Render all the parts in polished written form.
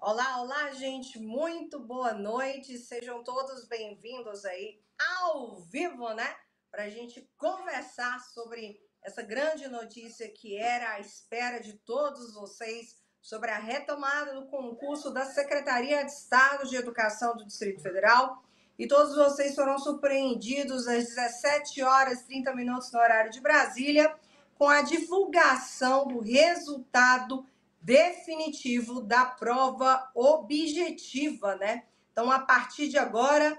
Olá, olá, gente, muito boa noite, sejam todos bem-vindos aí ao vivo, né? Para a gente conversar sobre essa grande notícia que era à espera de todos vocês sobre a retomada do concurso da Secretaria de Estado de Educação do Distrito Federal. E todos vocês foram surpreendidos às 17 horas e 30 minutos no horário de Brasília com a divulgação do resultado definitivo da prova objetiva, né? Então, a partir de agora,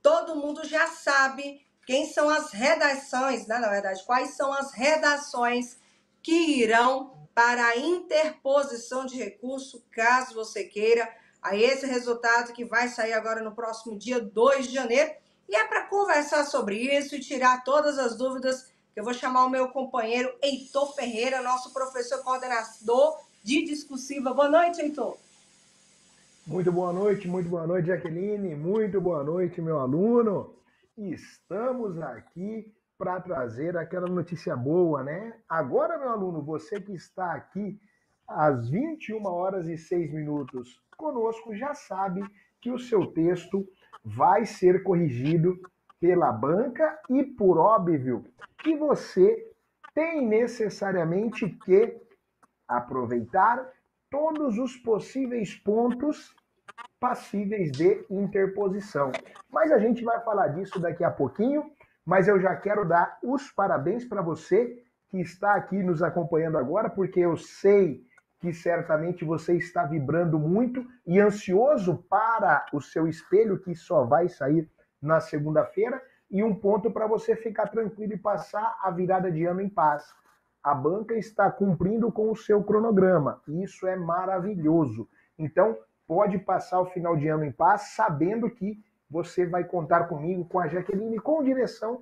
todo mundo já sabe quem são as redações, né? Na verdade, quais são as redações que irão para a interposição de recurso, caso você queira, a esse resultado que vai sair agora no próximo dia 2 de janeiro. E é para conversar sobre isso e tirar todas as dúvidas que eu vou chamar o meu companheiro Heitor Ferreira, nosso professor coordenador de discursiva. Boa noite, Heitor. Muito boa noite, Jaqueline. Muito boa noite, meu aluno. Estamos aqui para trazer aquela notícia boa, né? Agora, meu aluno, você que está aqui às 21 horas e 6 minutos conosco já sabe que o seu texto vai ser corrigido pela banca e, por óbvio, que você tem necessariamente que aproveitar todos os possíveis pontos passíveis de interposição. Mas a gente vai falar disso daqui a pouquinho, mas eu já quero dar os parabéns para você que está aqui nos acompanhando agora, porque eu sei que certamente você está vibrando muito e ansioso para o seu espelho, que só vai sair na segunda-feira, e um ponto para você ficar tranquilo e passar a virada de ano em paz. A banca está cumprindo com o seu cronograma. Isso é maravilhoso. Então, pode passar o final de ano em paz, sabendo que você vai contar comigo, com a Jaqueline, com direção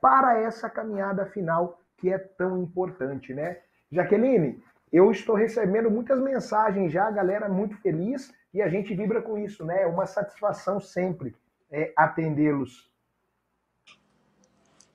para essa caminhada final que é tão importante, né? Jaqueline, eu estou recebendo muitas mensagens já, a galera muito feliz, e a gente vibra com isso, né? É uma satisfação sempre atendê-los.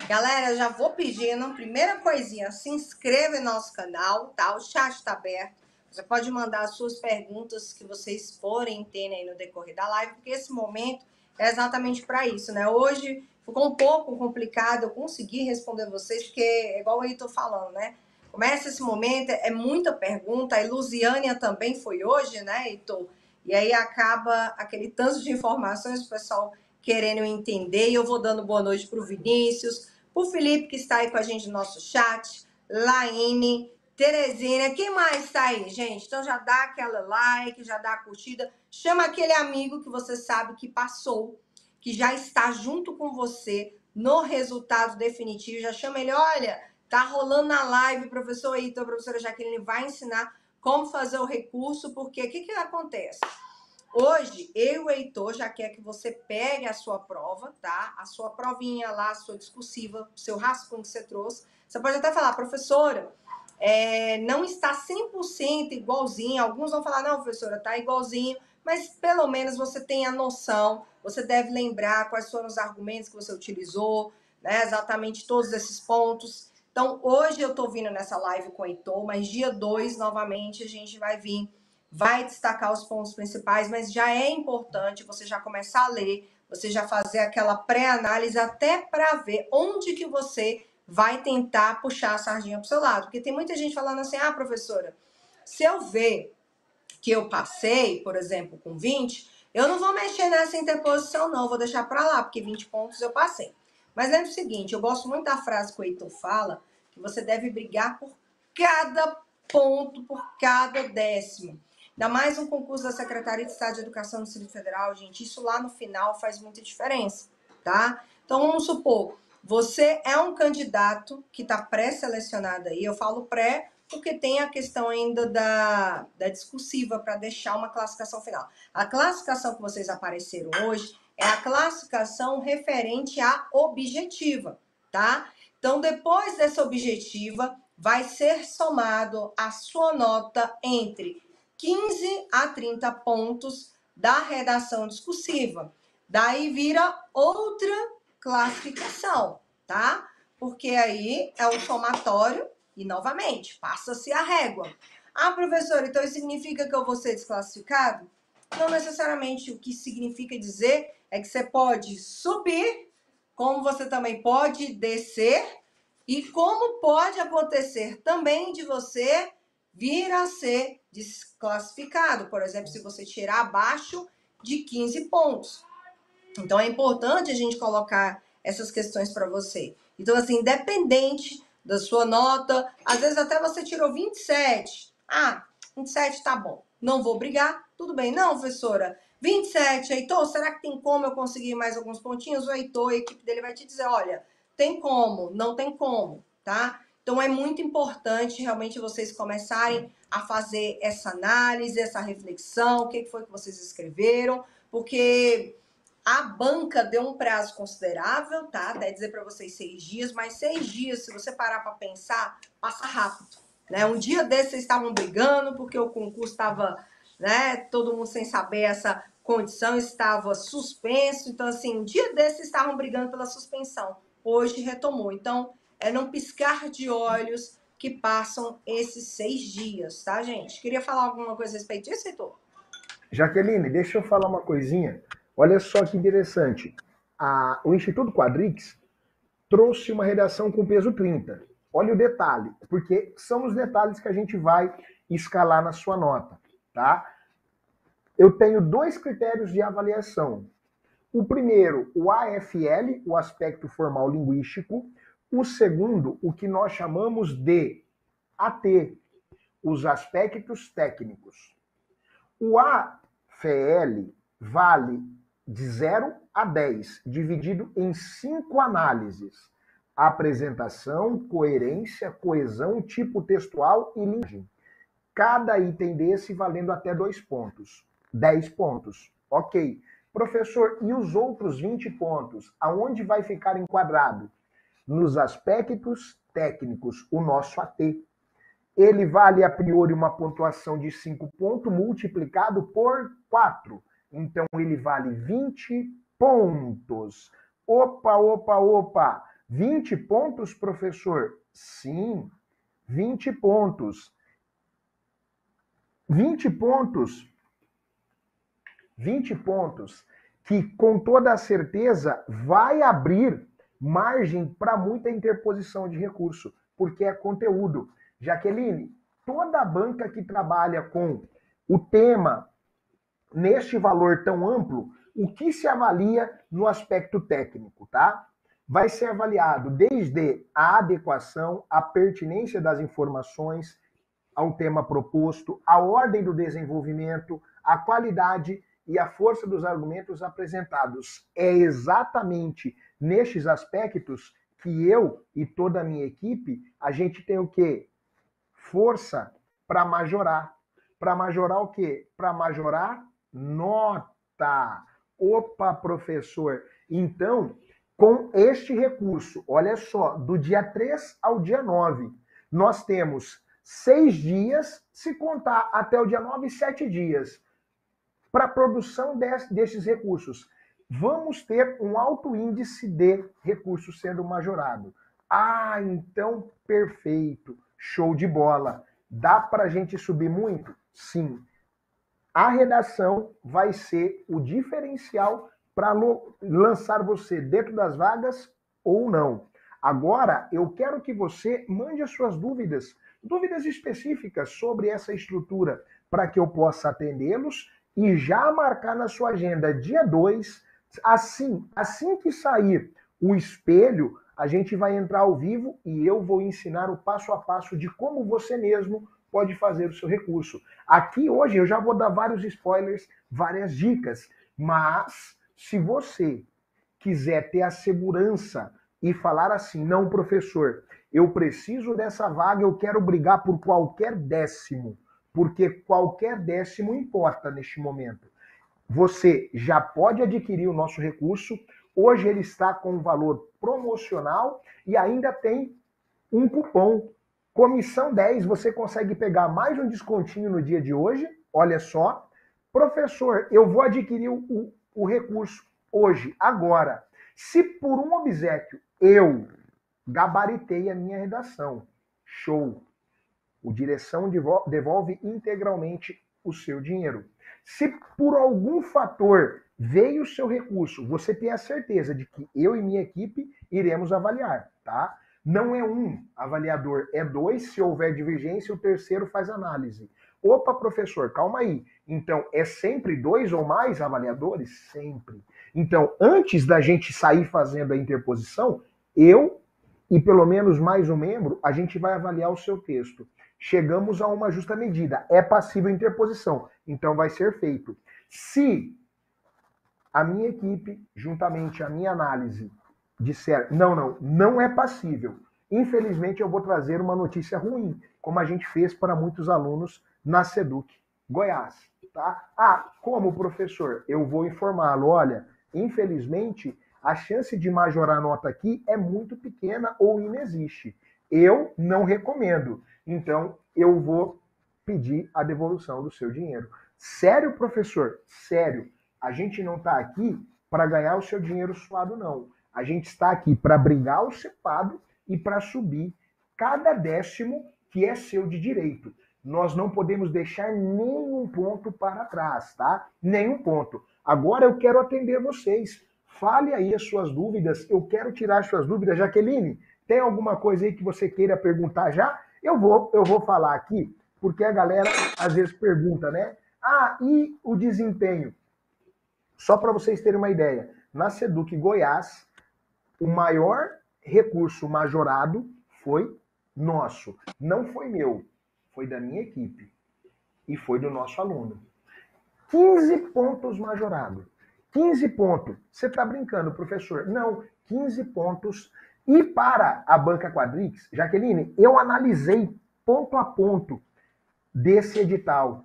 Galera, eu já vou pedindo, primeira coisinha, se inscreva no nosso canal, tá? O chat está aberto. Você pode mandar as suas perguntas que vocês forem tendo aí no decorrer da live, porque esse momento é exatamente para isso, né? Hoje ficou um pouco complicado eu conseguir responder vocês, porque é igual eu estou falando, né? Começa esse momento, é muita pergunta. A Luziânia também foi hoje, né, Heitor? E aí acaba aquele tanto de informações, o pessoal querendo entender. E eu vou dando boa noite para o Vinícius, para o Felipe, que está aí com a gente no nosso chat, Laine, Terezinha, quem mais tá aí, gente? Então já dá aquela like, já dá a curtida, chama aquele amigo que você sabe que passou, que já está junto com você no resultado definitivo, já chama ele, olha, tá rolando na live, professor Heitor, a professora Jaqueline vai ensinar como fazer o recurso, porque o que acontece? Hoje, eu e o Heitor já quer que você pegue a sua prova, tá? A sua provinha lá, a sua discursiva, o seu rascunho que você trouxe. Você pode até falar, professora, não está 100% igualzinho. Alguns vão falar, não, professora, tá igualzinho. Mas pelo menos você tem a noção, você deve lembrar quais foram os argumentos que você utilizou, né? Exatamente todos esses pontos. Então, hoje eu tô vindo nessa live com o Heitor, mas dia 2, novamente, a gente vai vir, vai destacar os pontos principais, mas já é importante você já começar a ler, você já fazer aquela pré-análise até para ver onde que você vai tentar puxar a sardinha pro seu lado. Porque tem muita gente falando assim, ah, professora, se eu ver que eu passei, por exemplo, com 20, eu não vou mexer nessa interposição não, vou deixar para lá, porque 20 pontos eu passei. Mas é o seguinte, eu gosto muito da frase que o Heitor fala, que você deve brigar por cada ponto, por cada décimo. Ainda mais um concurso da Secretaria de Estado de Educação do Distrito Federal, gente, isso lá no final faz muita diferença, tá? Então, vamos supor, você é um candidato que está pré-selecionado aí, eu falo pré porque tem a questão ainda da discursiva para deixar uma classificação final. A classificação que vocês apareceram hoje é a classificação referente à objetiva, tá? Então, depois dessa objetiva, vai ser somado a sua nota entre 15 a 30 pontos da redação discursiva. Daí vira outra classificação, tá? Porque aí é o somatório e, novamente, passa-se a régua. Ah, professor, então isso significa que eu vou ser desclassificado? Não necessariamente. O que significa dizer é que você pode subir, como você também pode descer, e como pode acontecer também de você vir a ser desclassificado. Por exemplo, se você tirar abaixo de 15 pontos. Então, é importante a gente colocar essas questões para você. Então, assim, independente da sua nota, às vezes até você tirou 27. Ah, 27 tá bom. Não vou brigar, tudo bem. Não, professora, 27, Heitor, será que tem como eu conseguir mais alguns pontinhos? O Heitor, a equipe dele vai te dizer, olha, tem como, não tem como, tá? Então, é muito importante realmente vocês começarem a fazer essa análise, essa reflexão, o que foi que vocês escreveram, porque a banca deu um prazo considerável, tá? Até dizer para vocês 6 dias, mas 6 dias, se você parar para pensar, passa rápido, né? Um dia desses vocês estavam brigando porque o concurso estava, né? Todo mundo sem saber essa condição, estava suspenso. Então, assim, um dia desses vocês estavam brigando pela suspensão. Hoje retomou. Então, é não piscar de olhos que passam esses 6 dias, tá, gente? Queria falar alguma coisa a respeito disso, Heitor? Jaqueline, deixa eu falar uma coisinha. Olha só que interessante. O Instituto Quadrix trouxe uma redação com peso 30. Olha o detalhe, porque são os detalhes que a gente vai escalar na sua nota, tá? Eu tenho 2 critérios de avaliação. O primeiro, o AFL, o aspecto formal linguístico. O segundo, o que nós chamamos de AT, os aspectos técnicos. O AFL vale de 0 a 10, dividido em 5 análises. Apresentação, coerência, coesão, tipo textual e linguagem. Cada item desse valendo até 2 pontos. 10 pontos. Ok. Professor, e os outros 20 pontos? Aonde vai ficar enquadrado? Nos aspectos técnicos, o nosso AT. Ele vale a priori uma pontuação de 5 pontos multiplicado por 4. Então, ele vale 20 pontos. Opa! 20 pontos, professor? Sim, 20 pontos. 20 pontos. 20 pontos que, com toda a certeza, vai abrir margem para muita interposição de recurso, porque é conteúdo. Jaqueline, toda a banca que trabalha com o tema neste valor tão amplo, o que se avalia no aspecto técnico, tá? Vai ser avaliado desde a adequação, a pertinência das informações, ao tema proposto, a ordem do desenvolvimento, a qualidade e a força dos argumentos apresentados. É exatamente nestes aspectos que eu e toda a minha equipe, a gente tem o quê? Força para majorar. Para majorar o quê? Para majorar nota. Opa, professor. Então, com este recurso, olha só, do dia 3 ao dia 9, nós temos 6 dias, se contar até o dia 9, 7 dias, para a produção destes recursos. Vamos ter um alto índice de recursos sendo majorado. Ah, então perfeito, show de bola. Dá para a gente subir muito? Sim. A redação vai ser o diferencial para lançar você dentro das vagas ou não. Agora, eu quero que você mande as suas dúvidas, dúvidas específicas sobre essa estrutura, para que eu possa atendê-los e já marcar na sua agenda dia 2, assim que sair o espelho, a gente vai entrar ao vivo e eu vou ensinar o passo a passo de como você mesmo pode fazer o seu recurso. Aqui hoje eu já vou dar vários spoilers, várias dicas, mas se você quiser ter a segurança e falar assim, não, professor, eu preciso dessa vaga, eu quero brigar por qualquer décimo, porque qualquer décimo importa neste momento. Você já pode adquirir o nosso recurso. Hoje ele está com um valor promocional e ainda tem um cupom. Comissão 10, você consegue pegar mais um descontinho no dia de hoje. Olha só. Professor, eu vou adquirir o recurso hoje, agora. Se por um obséquio eu gabaritei a minha redação, show. O direção devolve integralmente o seu dinheiro. Se por algum fator veio o seu recurso, você tem a certeza de que eu e minha equipe iremos avaliar, tá? Não é um avaliador, é 2. Se houver divergência, o terceiro faz análise. Opa, professor, calma aí. Então, é sempre 2 ou mais avaliadores? Sempre. Então, antes da gente sair fazendo a interposição, eu e pelo menos mais um membro, a gente vai avaliar o seu texto. Chegamos a uma justa medida. É passível interposição. Então vai ser feito. Se a minha equipe, juntamente a minha análise, disser não é passível, infelizmente eu vou trazer uma notícia ruim, como a gente fez para muitos alunos na SEDUC Goiás. Tá? Ah, como, professor? Eu vou informá-lo. Olha, infelizmente, a chance de majorar a nota aqui é muito pequena ou inexiste. Eu não recomendo. Então, eu vou pedir a devolução do seu dinheiro. Sério, professor? Sério. A gente não está aqui para ganhar o seu dinheiro suado, não. A gente está aqui para brigar o cepado e para subir cada décimo que é seu de direito. Nós não podemos deixar nenhum ponto para trás, tá? Nenhum ponto. Agora eu quero atender vocês. Fale aí as suas dúvidas. Eu quero tirar as suas dúvidas. Jaqueline, tem alguma coisa aí que você queira perguntar já? Eu vou falar aqui, porque a galera às vezes pergunta, né? Ah, e o desempenho? Só para vocês terem uma ideia, na SEDUC Goiás, o maior recurso majorado foi nosso. Não foi meu, foi da minha equipe e foi do nosso aluno. 15 pontos majorado. 15 pontos. Você está brincando, professor? Não, 15 pontos. E para a Banca Quadrix, Jaqueline, eu analisei ponto a ponto desse edital.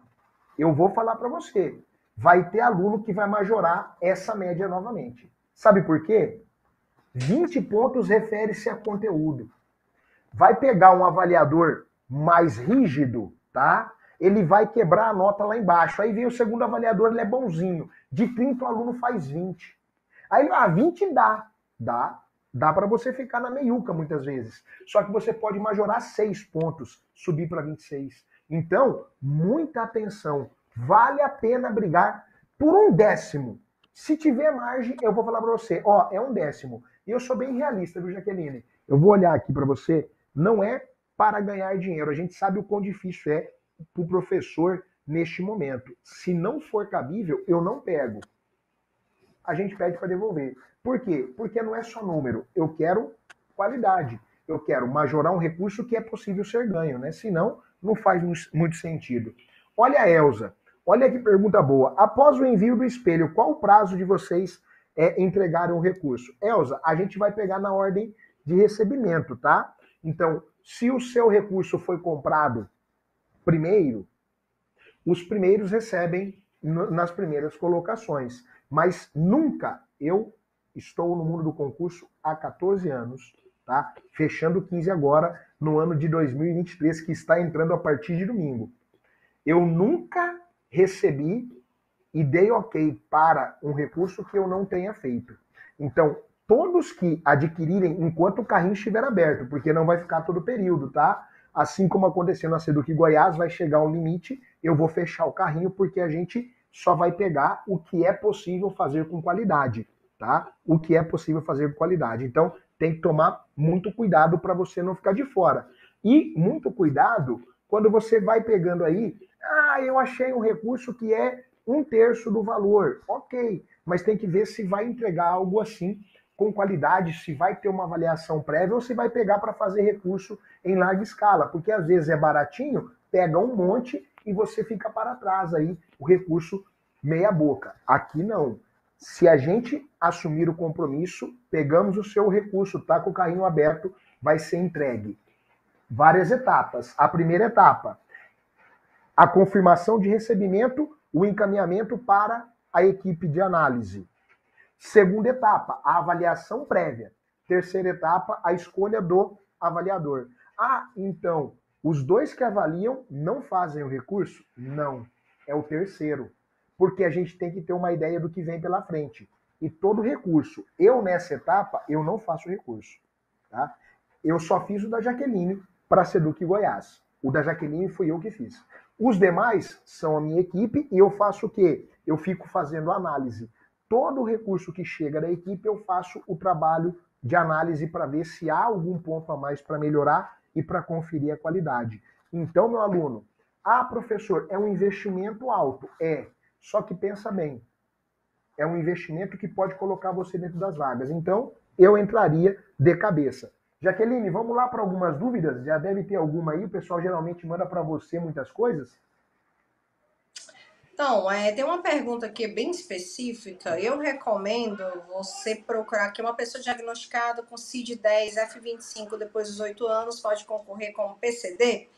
Eu vou falar para você. Vai ter aluno que vai majorar essa média novamente. Sabe por quê? 20 pontos refere-se a conteúdo. Vai pegar um avaliador mais rígido, tá? Ele vai quebrar a nota lá embaixo. Aí vem o segundo avaliador, ele é bonzinho. De 30 o aluno faz 20. Aí, 20 dá para você ficar na meiuca muitas vezes. Só que você pode majorar 6 pontos, subir para 26. Então, muita atenção. Vale a pena brigar por um décimo. Se tiver margem, eu vou falar para você, é um décimo. E eu sou bem realista, viu, Jaqueline? Eu vou olhar aqui para você, não é para ganhar dinheiro. A gente sabe o quão difícil é para o professor neste momento. Se não for cabível, eu não pego. A gente pede para devolver. Por quê? Porque não é só número. Eu quero qualidade. Eu quero majorar um recurso que é possível ser ganho, né? Senão, não faz muito sentido. Olha a Elza, olha que pergunta boa. Após o envio do espelho, qual o prazo de vocês entregarem o recurso? Elza, a gente vai pegar na ordem de recebimento, tá? Então, se o seu recurso foi comprado primeiro, os primeiros recebem nas primeiras colocações. Mas nunca, eu estou no mundo do concurso há 14 anos, tá? Fechando 15 agora, no ano de 2023, que está entrando a partir de domingo. Eu nunca recebi e dei ok para um recurso que eu não tenha feito. Então, todos que adquirirem enquanto o carrinho estiver aberto, porque não vai ficar todo o período, tá? Assim como aconteceu na Seduc Goiás, vai chegar um limite, eu vou fechar o carrinho, porque a gente só vai pegar o que é possível fazer com qualidade, tá? O que é possível fazer com qualidade. Então, tem que tomar muito cuidado para você não ficar de fora. E muito cuidado quando você vai pegando aí, eu achei um recurso que é 1/3 do valor. Ok, mas tem que ver se vai entregar algo assim com qualidade, se vai ter uma avaliação prévia ou se vai pegar para fazer recurso em larga escala, porque às vezes é baratinho, pega um monte e você fica para trás aí, o recurso meia boca. Aqui não. Se a gente assumir o compromisso, pegamos o seu recurso, tá com o carrinho aberto, vai ser entregue. Várias etapas. A primeira etapa, a confirmação de recebimento, o encaminhamento para a equipe de análise. Segunda etapa, a avaliação prévia. Terceira etapa, a escolha do avaliador. Então, os dois que avaliam não fazem o recurso? Não, é o terceiro. Porque a gente tem que ter uma ideia do que vem pela frente. E todo recurso, nessa etapa, eu não faço recurso. Tá? Eu só fiz o da Jaqueline para a Seduc Goiás. O da Jaqueline fui eu que fiz. Os demais são a minha equipe e eu faço o quê? Eu fico fazendo análise. Todo recurso que chega da equipe, eu faço o trabalho de análise para ver se há algum ponto a mais para melhorar e para conferir a qualidade. Então, meu aluno, professor, é um investimento alto? É, só que pensa bem, é um investimento que pode colocar você dentro das vagas. Então, eu entraria de cabeça. Jaqueline, vamos lá para algumas dúvidas? Já deve ter alguma aí, o pessoal geralmente manda para você muitas coisas. Então, tem uma pergunta aqui bem específica. Eu recomendo você procurar aqui uma pessoa diagnosticada com CID-10, F25 depois dos 8 anos, pode concorrer como PCD,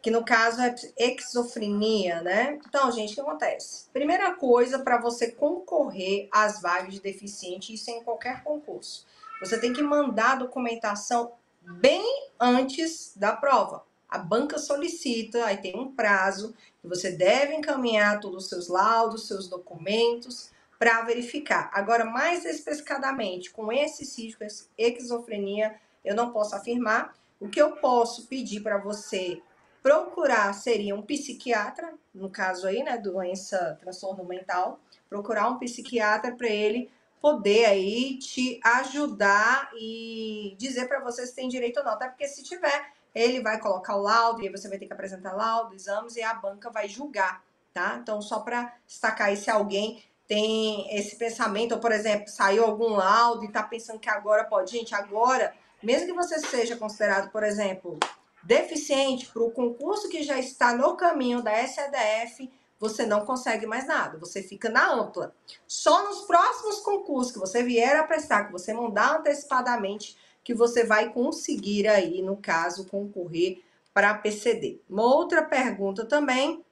que no caso é esquizofrenia, né? Então, gente, o que acontece? Primeira coisa, para você concorrer às vagas de deficiente, isso é em qualquer concurso, você tem que mandar a documentação bem antes da prova. A banca solicita, aí tem um prazo, que você deve encaminhar todos os seus laudos, seus documentos, para verificar. Agora, mais especificadamente, com esse CID, com esquizofrenia, eu não posso afirmar. O que eu posso pedir para você procurar seria um psiquiatra, no caso aí, né, doença, transtorno mental, procurar um psiquiatra para ele poder aí te ajudar e dizer para você se tem direito ou não, até porque se tiver, ele vai colocar o laudo e aí você vai ter que apresentar laudo, exames e a banca vai julgar, tá? Então, só para destacar aí se alguém tem esse pensamento, ou por exemplo, saiu algum laudo e tá pensando que agora pode, gente, agora, mesmo que você seja considerado, por exemplo, deficiente para o concurso que já está no caminho da SEDF, você não consegue mais nada, você fica na ampla. Só nos próximos concursos que você vier a prestar, que você mandar antecipadamente, que você vai conseguir aí, no caso, concorrer para a PCD. Uma outra pergunta também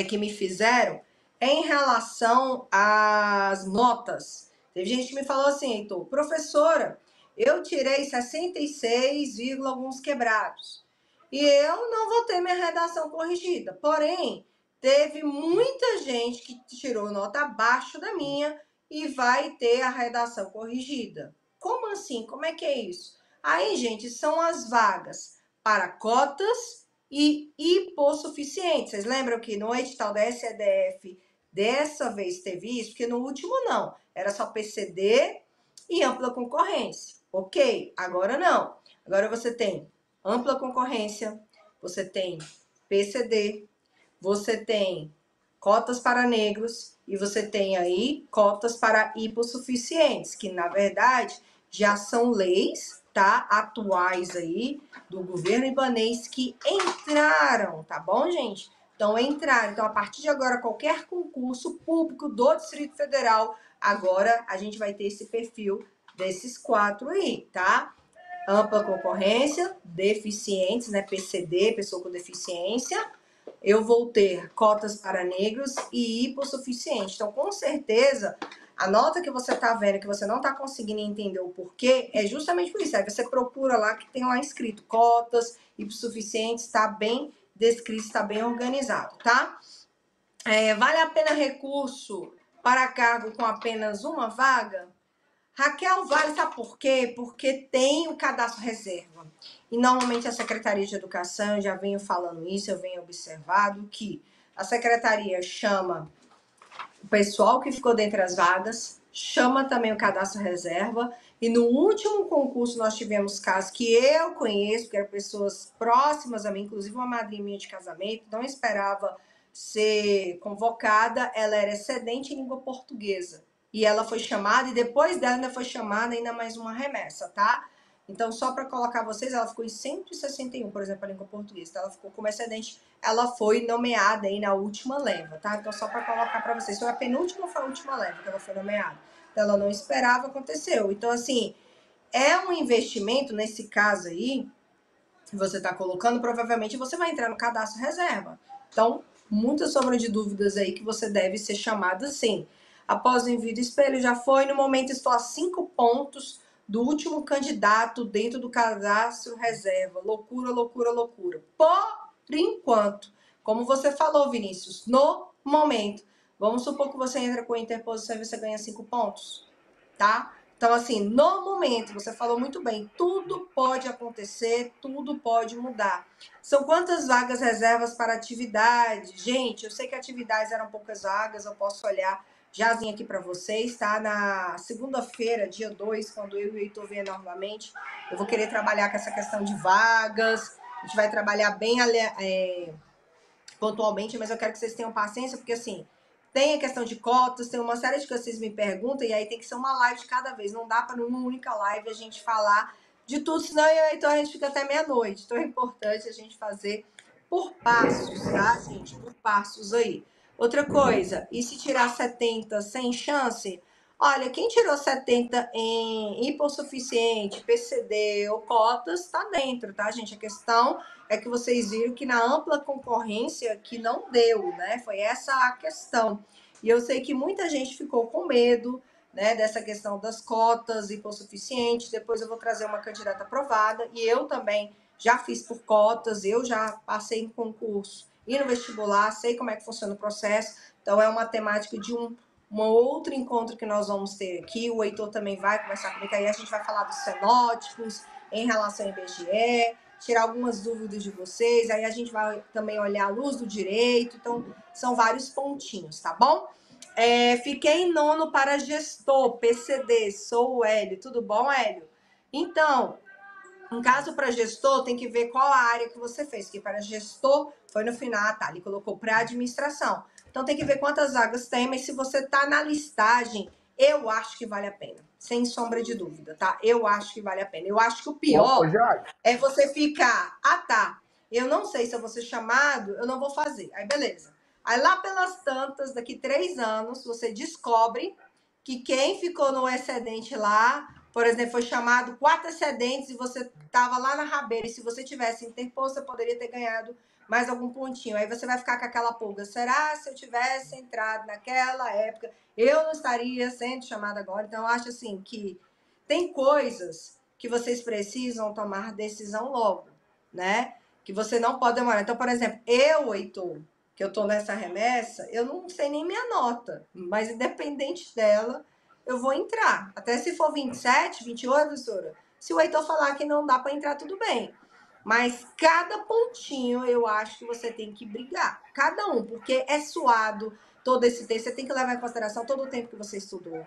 que me fizeram é em relação às notas. Teve gente que me falou assim, Heitor, professora, eu tirei 66, alguns quebrados. E eu não vou ter minha redação corrigida. Porém, teve muita gente que tirou nota abaixo da minha e vai ter a redação corrigida. Como assim? Como é que é isso? Aí, gente, são as vagas para cotas e hipossuficientes. Vocês lembram que no edital da SEDF dessa vez teve isso? Porque no último não. Era só PCD e ampla concorrência. Ok, agora não. Agora você tem ampla concorrência, você tem PCD, você tem cotas para negros e você tem aí cotas para hipossuficientes, que na verdade já são leis tá? Atuais aí do governo ibanês que entraram, tá bom, gente? Então, entraram. Então, a partir de agora, qualquer concurso público do Distrito Federal, agora a gente vai ter esse perfil desses 4 aí, tá? Ampla concorrência, deficientes, né? PCD, pessoa com deficiência. Eu vou ter cotas para negros e hipossuficiente. Então, com certeza, a nota que você tá vendo, que você não tá conseguindo entender o porquê, é justamente por isso. Aí você procura lá que tem lá escrito cotas, hipossuficientes, tá bem descrito, tá bem organizado, tá? Vale a pena recurso para cargo com apenas uma vaga? Raquel, vale, sabe por quê? Porque tem o cadastro reserva. E normalmente a Secretaria de Educação, eu já venho falando isso, eu venho observado que a Secretaria chama o pessoal que ficou dentre as vagas, chama também o cadastro reserva. E no último concurso nós tivemos casos que eu conheço, que eram pessoas próximas a mim, inclusive uma madrinha minha de casamento, não esperava ser convocada, ela era excedente em língua portuguesa. E ela foi chamada, e depois dela ainda foi chamada ainda mais uma remessa, tá? Então, só para colocar vocês, ela ficou em 161, por exemplo, a língua portuguesa. Então, ela ficou como excedente, ela foi nomeada aí na última leva, tá? Então, só para colocar para vocês, foi a penúltima ou foi a última leva que ela foi nomeada? Então, ela não esperava, aconteceu. Então, assim, é um investimento, nesse caso aí, que você está colocando, provavelmente você vai entrar no cadastro reserva. Então, muita sombra de dúvidas aí que você deve ser chamada sim. Após o envio do espelho, já foi. No momento, estou a 5 pontos do último candidato dentro do cadastro reserva. Loucura, loucura, loucura. Por enquanto, como você falou, Vinícius, no momento, vamos supor que você entra com interposição e você ganha 5 pontos, tá? Então, assim, no momento, você falou muito bem, tudo pode acontecer, tudo pode mudar. São quantas vagas reservas para atividade? Gente, eu sei que atividades eram poucas vagas, eu posso olhar jazinho aqui para vocês, tá? Na segunda-feira, dia 2, quando eu e o Heitor vier novamente, eu vou querer trabalhar com essa questão de vagas, a gente vai trabalhar bem pontualmente, mas eu quero que vocês tenham paciência, porque assim, tem a questão de cotas, tem uma série de coisas que vocês me perguntam, e aí tem que ser uma live de cada vez. Não dá para numa única live a gente falar de tudo, senão então a gente fica até meia-noite. Então é importante a gente fazer por passos, tá, gente? Por passos aí. Outra coisa, e se tirar 70 sem chance? Olha, quem tirou 70 em hipossuficiente, PCD ou cotas, tá dentro, tá, gente? A questão é que vocês viram que na ampla concorrência que não deu, né? Foi essa a questão. E eu sei que muita gente ficou com medo, né, dessa questão das cotas hipossuficientes. Depois eu vou trazer uma candidata aprovada. E eu também já fiz por cotas, eu já passei em concurso e no vestibular, sei como é que funciona o processo. Então é uma temática de um outro encontro que nós vamos ter aqui. O Heitor também vai conversar comigo, aí a gente vai falar dos cenótipos em relação ao IBGE, tirar algumas dúvidas de vocês, aí a gente vai também olhar a luz do direito, então são vários pontinhos, tá bom? Fiquei em nono para gestor, PCD, sou o Hélio, tudo bom, Hélio? Então, em caso para gestor, tem que ver qual a área que você fez, que para gestor foi no final, tá, ele colocou para administração. Então tem que ver quantas vagas tem, mas se você tá na listagem, eu acho que vale a pena, sem sombra de dúvida, tá? Eu acho que vale a pena. Eu acho que o pior é você ficar, tá, eu não sei se eu vou ser chamado, eu não vou fazer. Aí beleza. Aí lá pelas tantas, daqui 3 anos, você descobre que quem ficou no excedente lá, por exemplo, foi chamado 4 excedentes e você estava lá na rabeira, e se você tivesse interposto, você poderia ter ganhado mais algum pontinho. Aí você vai ficar com aquela pulga. Será se eu tivesse entrado naquela época, eu não estaria sendo chamada agora? Então, eu acho assim que tem coisas que vocês precisam tomar decisão logo, né? Que você não pode demorar. Então, por exemplo, Heitor, que eu tô nessa remessa, eu não sei nem minha nota, mas independente dela, eu vou entrar. Até se for 27, 28, professora, se o Heitor falar que não dá para entrar, tudo bem. Mas cada pontinho eu acho que você tem que brigar. Cada porque é suado todo esse tempo. Você tem que levar em consideração todo o tempo que você estudou.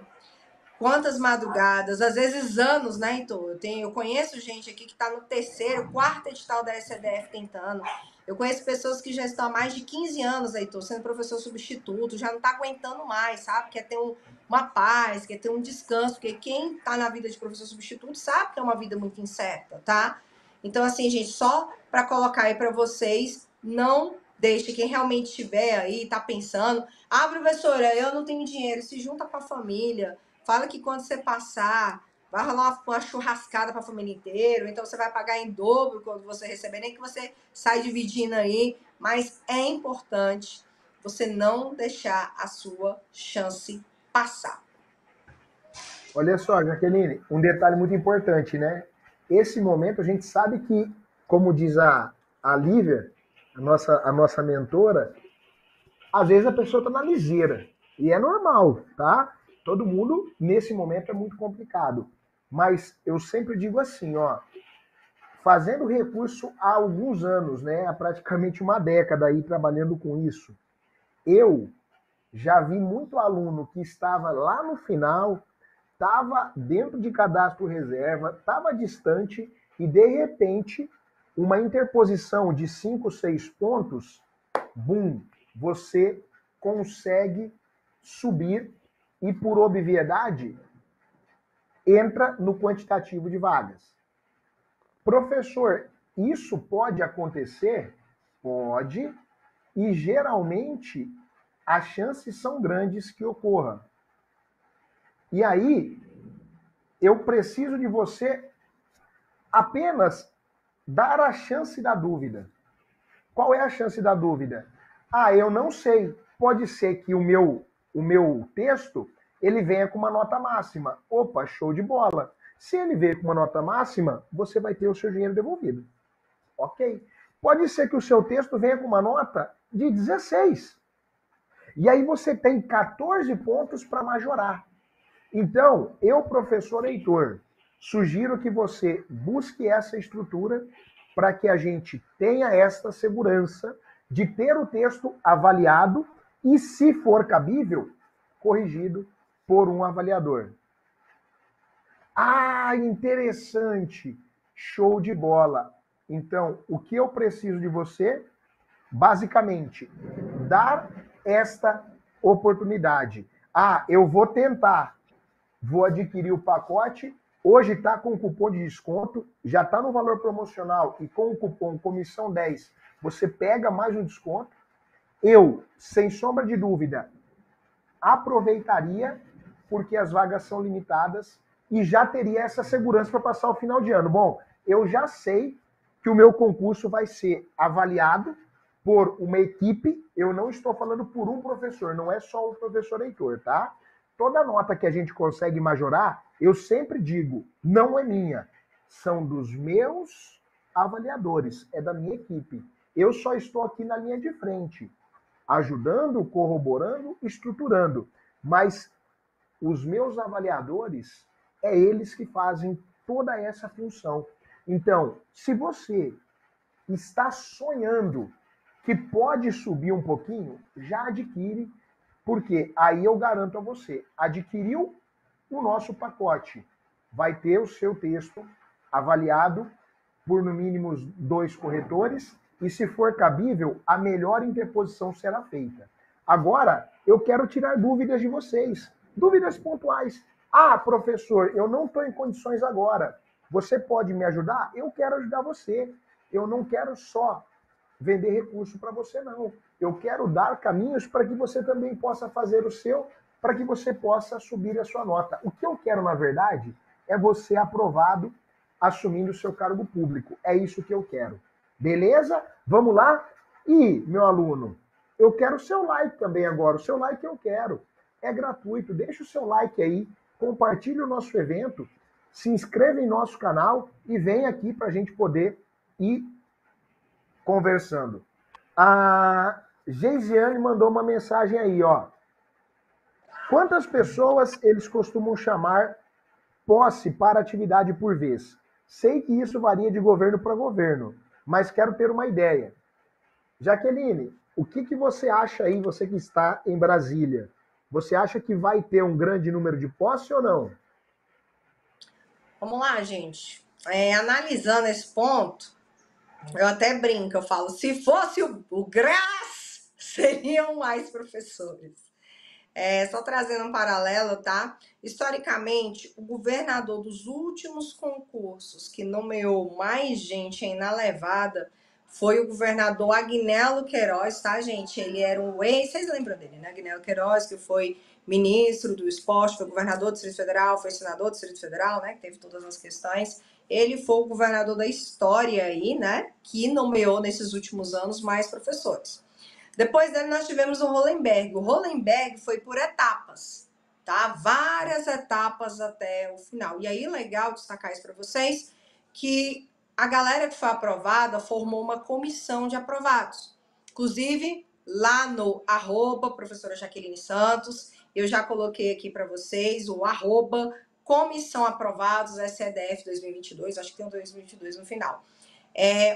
Quantas madrugadas, às vezes anos, né, Heitor? Eu conheço gente aqui que está no terceiro, quarto edital da SCDF tentando. Eu conheço pessoas que já estão há mais de 15 anos, Heitor, sendo professor substituto, já não está aguentando mais, sabe? Quer ter uma paz, quer ter um descanso, porque quem está na vida de professor substituto sabe que é uma vida muito incerta, tá? Então, assim, gente, só para colocar aí para vocês, não deixe quem realmente estiver aí, tá pensando, professora, eu não tenho dinheiro, se junta com a família. Fala que quando você passar, vai rolar uma churrascada para a família inteira, então você vai pagar em dobro quando você receber, nem que você sai dividindo aí, mas é importante você não deixar a sua chance passar. Olha só, Jaqueline, um detalhe muito importante, né? Esse momento a gente sabe que, como diz a Lívia, a nossa mentora, às vezes a pessoa está na liseira. E é normal, tá? Todo mundo, nesse momento, é muito complicado. Mas eu sempre digo assim, ó, fazendo recurso há alguns anos, né? Há praticamente uma década aí trabalhando com isso. Eu já vi muito aluno que estava lá no final, estava dentro de cadastro reserva, estava distante e, de repente, uma interposição de 5, 6 pontos, bum, você consegue subir e, por obviedade, entra no quantitativo de vagas. Professor, isso pode acontecer? Pode, e geralmente as chances são grandes que ocorra. E aí, eu preciso de você apenas dar a chance da dúvida. Qual é a chance da dúvida? Eu não sei. Pode ser que o meu texto ele venha com uma nota máxima. Opa, show de bola. Se ele veio com uma nota máxima, você vai ter o seu dinheiro devolvido. Ok? Pode ser que o seu texto venha com uma nota de 16. E aí você tem 14 pontos para majorar. Então, eu, professor Heitor, sugiro que você busque essa estrutura para que a gente tenha esta segurança de ter o texto avaliado e, se for cabível, corrigido por um avaliador. Interessante! Show de bola! Então, o que eu preciso de você? Basicamente, dar esta oportunidade. Eu vou tentar. Vou adquirir o pacote. Hoje está com cupom de desconto, já está no valor promocional e com o cupom Comissão 10, você pega mais um desconto. Eu, sem sombra de dúvida, aproveitaria, porque as vagas são limitadas e já teria essa segurança para passar o final de ano. Bom, eu já sei que o meu concurso vai ser avaliado por uma equipe, eu não estou falando por um professor, não é só o professor Heitor, tá? Toda nota que a gente consegue majorar, eu sempre digo, não é minha, são dos meus avaliadores, é da minha equipe. Eu só estou aqui na linha de frente, ajudando, corroborando, estruturando. Mas os meus avaliadores, é eles que fazem toda essa função. Então, se você está sonhando que pode subir um pouquinho, já adquire, porque aí eu garanto a você, adquiriu o nosso pacote, vai ter o seu texto avaliado por no mínimo 2 corretores e, se for cabível, a melhor interposição será feita. Agora, eu quero tirar dúvidas de vocês, dúvidas pontuais. Professor, eu não estou em condições agora. Você pode me ajudar? Eu quero ajudar você. Eu não quero só vender recurso para você, não. Eu quero dar caminhos para que você também possa fazer o seu, para que você possa subir a sua nota. O que eu quero, na verdade, é você aprovado assumindo o seu cargo público. É isso que eu quero. Beleza? Vamos lá? E, meu aluno, eu quero o seu like também agora. O seu like eu quero. É gratuito. Deixa o seu like aí, compartilhe o nosso evento, se inscreva em nosso canal e vem aqui para a gente poder ir conversando. A Geisiane mandou uma mensagem aí, ó. Quantas pessoas eles costumam chamar posse para atividade por vez? Sei que isso varia de governo para governo, mas quero ter uma ideia. Jaqueline, o que você acha aí, você que está em Brasília? Você acha que vai ter um grande número de posse ou não? Vamos lá, gente. Analisando esse ponto, eu até brinco, eu falo, se fosse o Graz, seriam mais professores. Só trazendo um paralelo, tá? Historicamente, o governador dos últimos concursos que nomeou mais gente aí na levada foi o governador Agnello Queiroz, tá, gente? Ele era um ex, vocês lembram dele, né? Agnello Queiroz, que foi ministro do esporte, foi governador do Distrito Federal, foi senador do Distrito Federal, né? Que teve todas as questões. Ele foi o governador da história aí, né? Que nomeou nesses últimos anos mais professores. Depois dele, nós tivemos o Hollenberg. O Hollenberg foi por etapas, tá? Várias etapas até o final. E aí, legal destacar isso para vocês, que a galera que foi aprovada formou uma comissão de aprovados. Inclusive, lá no @ professora Jaqueline Santos, eu já coloquei aqui para vocês o @ comissão aprovados SEDF 2022, acho que tem um 2022 no final.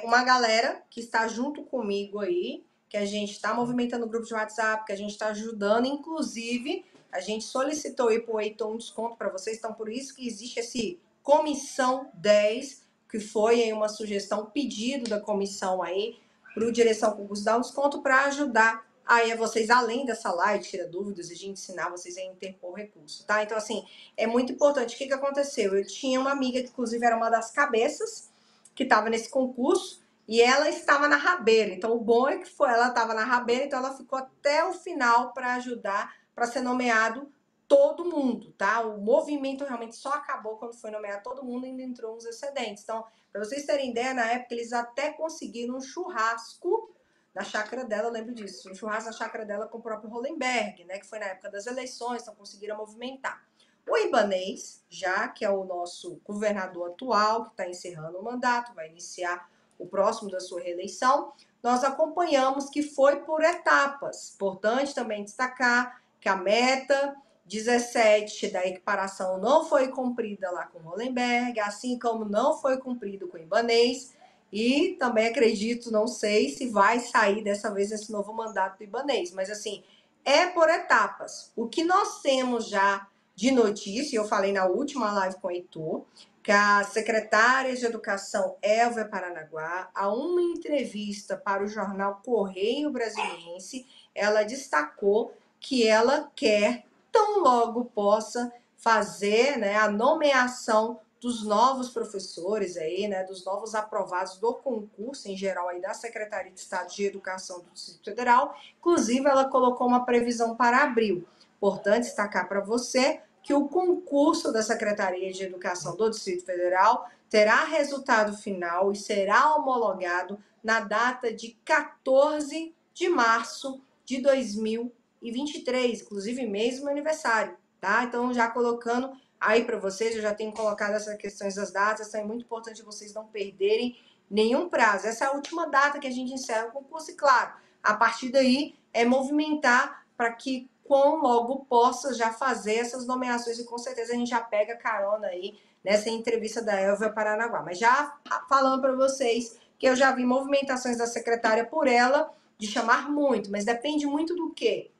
Uma galera que está junto comigo aí, que a gente está movimentando o grupo de WhatsApp, que a gente está ajudando, inclusive, a gente solicitou aí para o Heitor um desconto para vocês, então por isso que existe esse Comissão 10, que foi aí uma sugestão, pedido da comissão aí, para o Direção Concurso dar um desconto para ajudar aí a vocês, além dessa live, tira dúvidas e de ensinar vocês a interpor recurso, tá? Então, assim, é muito importante. O que aconteceu? Eu tinha uma amiga que, inclusive, era uma das cabeças que estava nesse concurso, e ela estava na rabeira. Então, o bom é que ela estava na rabeira, então ela ficou até o final para ajudar, para ser nomeado todo mundo, tá? O movimento realmente só acabou quando foi nomeado todo mundo e ainda entrou uns excedentes. Então, para vocês terem ideia, na época eles até conseguiram um churrasco na chácara dela, eu lembro disso, um churrasco na chácara dela com o próprio Hollenberg, né? Que foi na época das eleições, então conseguiram movimentar. O Ibanez, já que é o nosso governador atual, que está encerrando o mandato, vai iniciar o próximo da sua reeleição, nós acompanhamos que foi por etapas. Importante também destacar que a meta 17 da equiparação não foi cumprida lá com o Hollenberg, assim como não foi cumprido com o Ibanez, e também acredito, não sei se vai sair dessa vez esse novo mandato do Ibanez, mas assim, é por etapas. O que nós temos já de notícia, eu falei na última live com o Heitor, que a secretária de Educação, Elvia Paranaguá, a uma entrevista para o jornal Correio Brasiliense, ela destacou que ela quer, tão logo possa, fazer, né, a nomeação dos novos professores aí, né, dos novos aprovados do concurso em geral aí da Secretaria de Estado de Educação do Distrito Federal. Inclusive, ela colocou uma previsão para abril. Importante destacar para você que o concurso da Secretaria de Educação do Distrito Federal terá resultado final e será homologado na data de 14 de março de 2023, inclusive mesmo aniversário, tá? Então, já colocando aí para vocês, eu já tenho colocado essas questões das datas, então é muito importante vocês não perderem nenhum prazo. Essa é a última data que a gente encerra o concurso e, claro, a partir daí é movimentar para que quão logo possa já fazer essas nomeações e com certeza a gente já pega carona aí nessa entrevista da Elvia Paranaguá. Mas já falando para vocês que eu já vi movimentações da secretária por ela de chamar muito, mas depende muito do quê?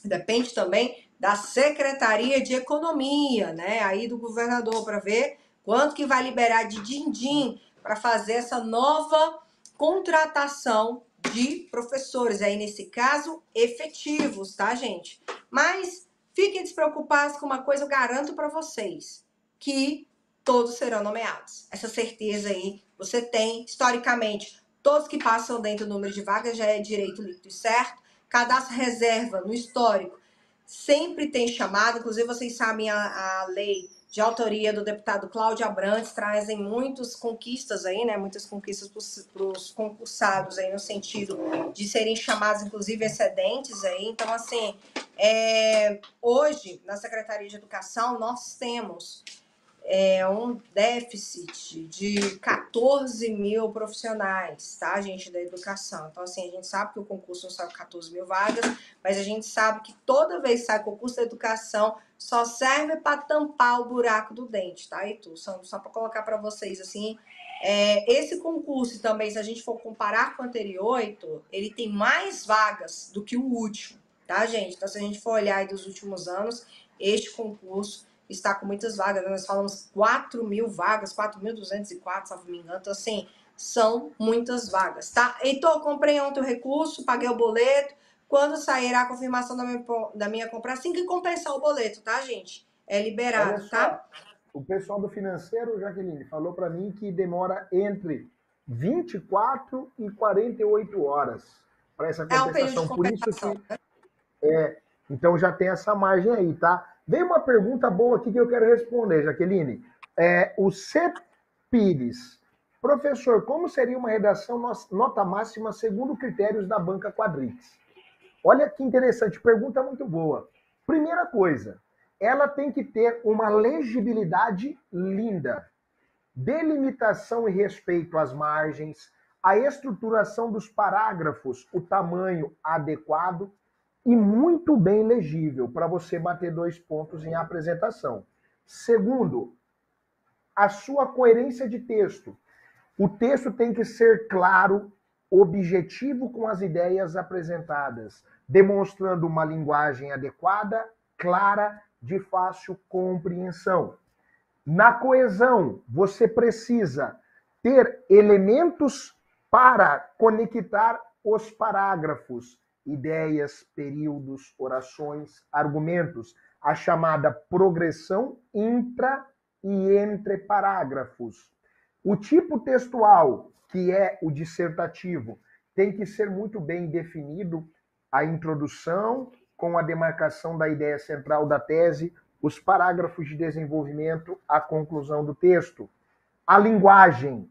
Depende também da Secretaria de Economia, né? Aí do governador, para ver quanto que vai liberar de din-din para fazer essa nova contratação de professores. Aí, nesse caso, efetivos, tá, gente? Mas fiquem despreocupados com uma coisa, eu garanto para vocês, que todos serão nomeados. Essa certeza aí você tem, historicamente, todos que passam dentro do número de vagas já é direito líquido e certo. Cadastro reserva no histórico sempre tem chamado, inclusive vocês sabem a lei de autoria do deputado Cláudio Abrantes trazem muitas conquistas aí, né? Muitas conquistas para os concursados aí no sentido de serem chamados, inclusive, excedentes aí. Então, assim, hoje, na Secretaria de Educação, nós temos um déficit de 14 mil profissionais, tá, gente, da educação. Então, assim, a gente sabe que o concurso não sai com 14 mil vagas, mas a gente sabe que toda vez que sai concurso da educação, só serve para tampar o buraco do dente, tá, Heitor? Só para colocar para vocês, assim, esse concurso também, se a gente for comparar com o anterior, Heitor, ele tem mais vagas do que o último. tá, gente? Então, se a gente for olhar aí dos últimos anos, este concurso está com muitas vagas, né? Nós falamos 4.000 vagas, 4.204, se não me engano. Então, assim, são muitas vagas, tá? Heitor, comprei ontem o recurso, paguei o boleto. Quando sair a confirmação da minha compra, assim que compensar o boleto, tá, gente? É Olha liberado, tá? só, o pessoal do financeiro, Jaqueline, falou para mim que demora entre 24 e 48 horas para essa É um período de compensação. Por isso compensação. que então já tem essa margem aí, tá? Vem uma pergunta boa aqui que eu quero responder, Jaqueline. O C. Pires. Professor, como seria uma redação nota máxima segundo critérios da banca Quadrix? Olha que interessante, pergunta muito boa. Primeira coisa, ela tem que ter uma legibilidade linda, delimitação e respeito às margens, a estruturação dos parágrafos, o tamanho adequado e muito bem legível para você bater 2 pontos em apresentação. Segundo, a sua coerência de texto. O texto tem que ser claro, objetivo com as ideias apresentadas, demonstrando uma linguagem adequada, clara, de fácil compreensão. Na coesão, você precisa ter elementos para conectar os parágrafos, ideias, períodos, orações, argumentos, a chamada progressão intra e entre parágrafos. O tipo textual, que é o dissertativo, tem que ser muito bem definido, a introdução com a demarcação da ideia central da tese, os parágrafos de desenvolvimento, a conclusão do texto. A linguagem,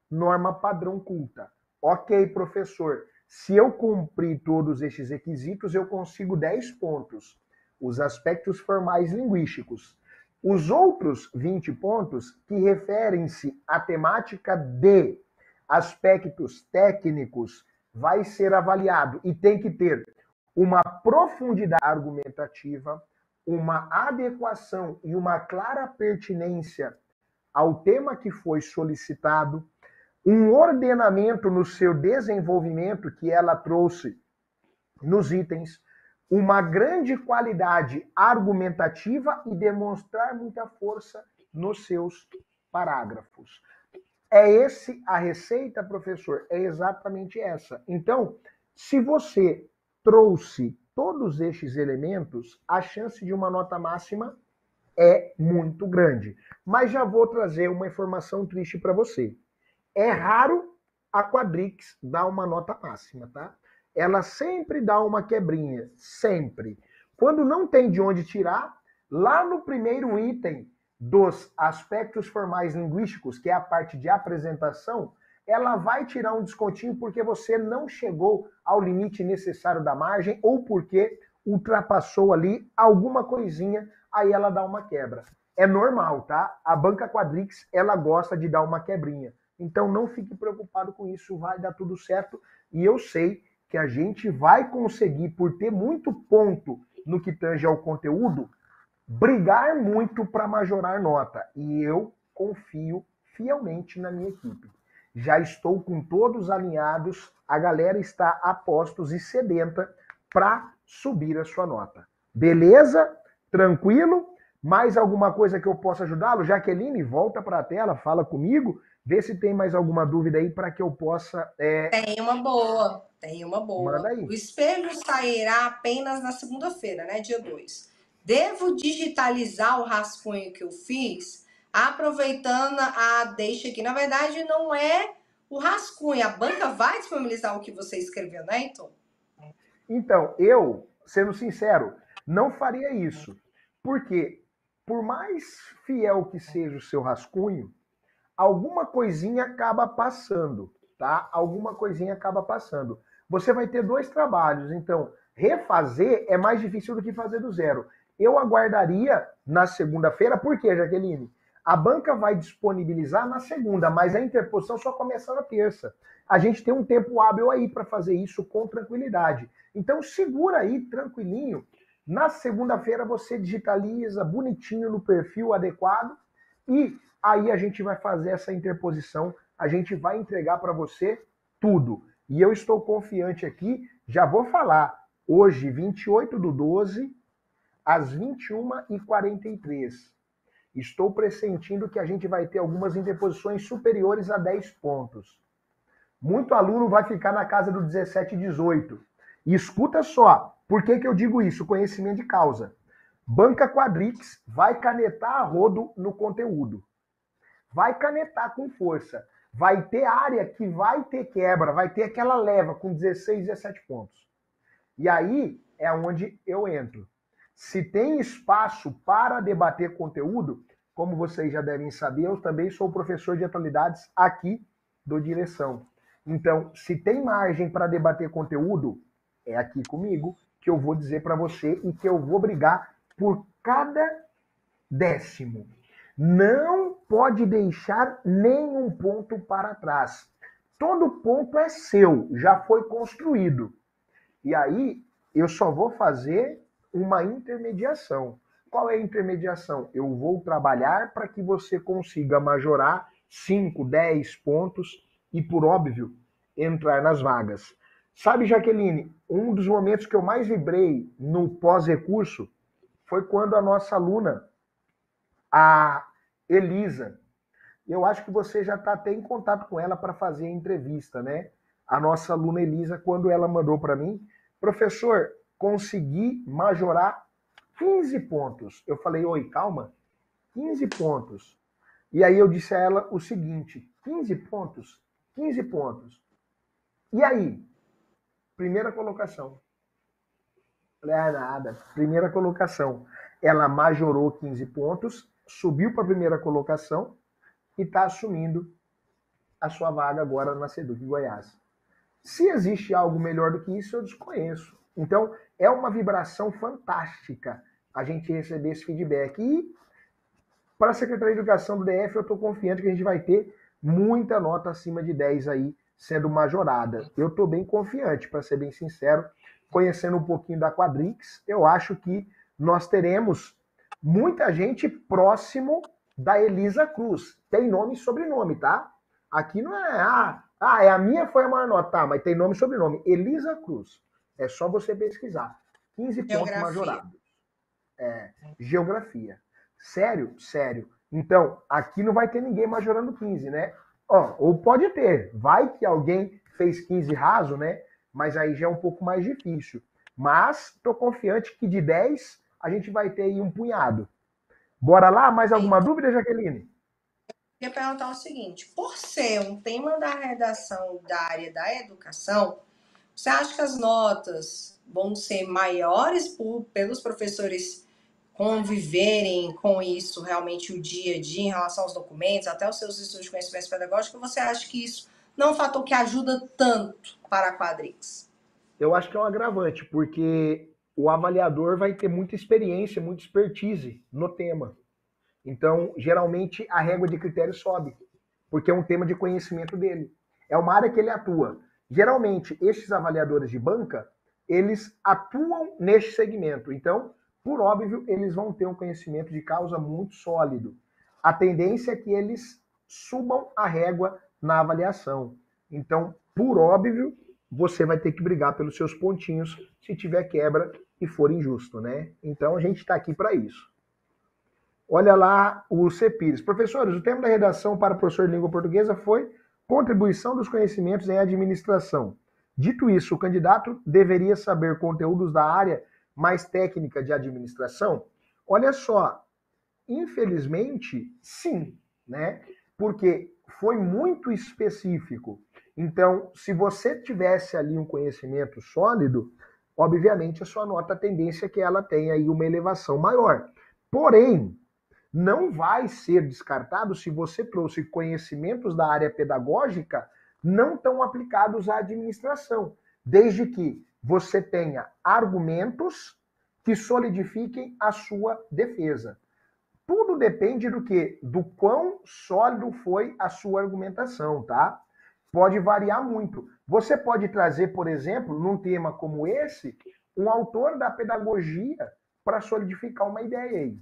norma padrão culta. Ok, professor, se eu cumprir todos estes requisitos, eu consigo 10 pontos. Os aspectos formais linguísticos. Os outros 20 pontos que referem-se à temática de aspectos técnicos vai ser avaliado e tem que ter uma profundidade argumentativa, uma adequação e uma clara pertinência ao tema que foi solicitado, um ordenamento no seu desenvolvimento que ela trouxe nos itens, uma grande qualidade argumentativa e demonstrar muita força nos seus parágrafos. É esse a receita, professor? É exatamente essa. Então, se você trouxe todos estes elementos, a chance de uma nota máxima é muito grande. Mas já vou trazer uma informação triste para você. É raro a Quadrix dar uma nota máxima, tá? Ela sempre dá uma quebrinha, sempre. Quando não tem de onde tirar, lá no primeiro item dos aspectos formais linguísticos, que é a parte de apresentação, ela vai tirar um descontinho porque você não chegou ao limite necessário da margem ou porque ultrapassou ali alguma coisinha, aí ela dá uma quebra. É normal, tá? A banca Quadrix, ela gosta de dar uma quebrinha. Então não fique preocupado com isso, vai dar tudo certo. E eu sei que a gente vai conseguir, por ter muito ponto no que tange ao conteúdo, brigar muito para majorar nota. E eu confio fielmente na minha equipe. Já estou com todos alinhados, a galera está a postos e sedenta para subir a sua nota. Beleza? Tranquilo? Mais alguma coisa que eu possa ajudá-lo? Jaqueline, volta para a tela, fala comigo, vê se tem mais alguma dúvida aí para que eu possa... Tem uma boa, tem uma boa. Manda aí. O espelho sairá apenas na segunda-feira, né, dia 2. Devo digitalizar o rascunho que eu fiz, aproveitando a deixa aqui. Na verdade, não é o rascunho, a banca vai disponibilizar o que você escreveu, né, então? Então, eu, sendo sincero, não faria isso. Porque, por mais fiel que seja o seu rascunho, alguma coisinha acaba passando, tá? Alguma coisinha acaba passando. Você vai ter 2 trabalhos, então refazer é mais difícil do que fazer do zero. Eu aguardaria na segunda-feira, por quê, Jaqueline? A banca vai disponibilizar na segunda, mas a interposição só começa na terça. A gente tem um tempo hábil aí para fazer isso com tranquilidade. Então segura aí, tranquilinho. Na segunda-feira você digitaliza bonitinho no perfil adequado e aí a gente vai fazer essa interposição, a gente vai entregar para você tudo. E eu estou confiante aqui, já vou falar, hoje, 28/12, às 21h43. Estou pressentindo que a gente vai ter algumas interposições superiores a 10 pontos. Muito aluno vai ficar na casa do 17 e 18. E escuta só, por que eu digo isso? Conhecimento de causa. Banca Quadrix vai canetar a rodo no conteúdo. Vai canetar com força. Vai ter área que vai ter quebra, vai ter aquela leva com 16, 17 pontos. E aí é onde eu entro. Se tem espaço para debater conteúdo, como vocês já devem saber, eu também sou professor de atualidades aqui do Direção. Então, se tem margem para debater conteúdo, é aqui comigo que eu vou dizer para você e que eu vou brigar por cada décimo. Não pode deixar nenhum ponto para trás. Todo ponto é seu, já foi construído. E aí, eu só vou fazer uma intermediação. Qual é a intermediação? Eu vou trabalhar para que você consiga majorar 5, 10 pontos e, por óbvio, entrar nas vagas. Sabe, Jaqueline, um dos momentos que eu mais vibrei no pós-recurso foi quando a nossa aluna, a Elisa, eu acho que você já está até em contato com ela para fazer a entrevista, né? A nossa aluna Elisa, quando ela mandou para mim, professor, consegui majorar 15 pontos. Eu falei, oi, calma, 15 pontos. E aí eu disse a ela o seguinte, 15 pontos? 15 pontos. E aí? Primeira colocação. Falei, nada. Primeira colocação. Ela majorou 15 pontos, subiu para a primeira colocação e está assumindo a sua vaga agora na Seduc Goiás. Se existe algo melhor do que isso, eu desconheço. Então, é uma vibração fantástica a gente receber esse feedback. E para a Secretaria de Educação do DF, eu estou confiante que a gente vai ter muita nota acima de 10 aí sendo majorada. Eu estou bem confiante, para ser bem sincero, conhecendo um pouquinho da Quadrix, eu acho que nós teremos muita gente próximo da Elisa Cruz. Tem nome e sobrenome, tá? Aqui não é, é a minha foi a maior nota, tá, mas tem nome e sobrenome. Elisa Cruz. É só você pesquisar. 15 pontos majorados. Geografia. Sério? Sério. Então, aqui não vai ter ninguém majorando 15, né? Ou pode ter. Vai que alguém fez 15 raso, né? Mas aí já é um pouco mais difícil. Mas estou confiante que de 10 a gente vai ter aí um punhado. Bora lá? Mais alguma dúvida, Jaqueline? Eu ia perguntar o seguinte, por ser um tema da redação da área da educação, você acha que as notas vão ser maiores pelos professores conviverem com isso realmente o dia a dia em relação aos documentos, até os seus estudos de conhecimentos pedagógicos, ou você acha que isso não é um fator que ajuda tanto para a Quadrix? Eu acho que é um agravante, porque o avaliador vai ter muita experiência, muita expertise no tema. Então, geralmente, a régua de critério sobe, porque é um tema de conhecimento dele. É uma área que ele atua. Geralmente, esses avaliadores de banca, eles atuam neste segmento. Então, por óbvio, eles vão ter um conhecimento de causa muito sólido. A tendência é que eles subam a régua na avaliação. Então, por óbvio, você vai ter que brigar pelos seus pontinhos se tiver quebra e for injusto, né? Então, a gente está aqui para isso. Olha lá o Cepires. Professores, o tema da redação para o professor de língua portuguesa foi contribuição dos conhecimentos em administração. Dito isso, o candidato deveria saber conteúdos da área mais técnica de administração? Olha só, infelizmente, sim, né? Porque foi muito específico. Então, se você tivesse ali um conhecimento sólido, obviamente a sua nota, a tendência é que ela tenha aí uma elevação maior. Porém, não vai ser descartado se você trouxe conhecimentos da área pedagógica não tão aplicados à administração, desde que você tenha argumentos que solidifiquem a sua defesa. Tudo depende do quê? Do quão sólido foi a sua argumentação, tá? Pode variar muito. Você pode trazer, por exemplo, num tema como esse, um autor da pedagogia para solidificar uma ideia aí.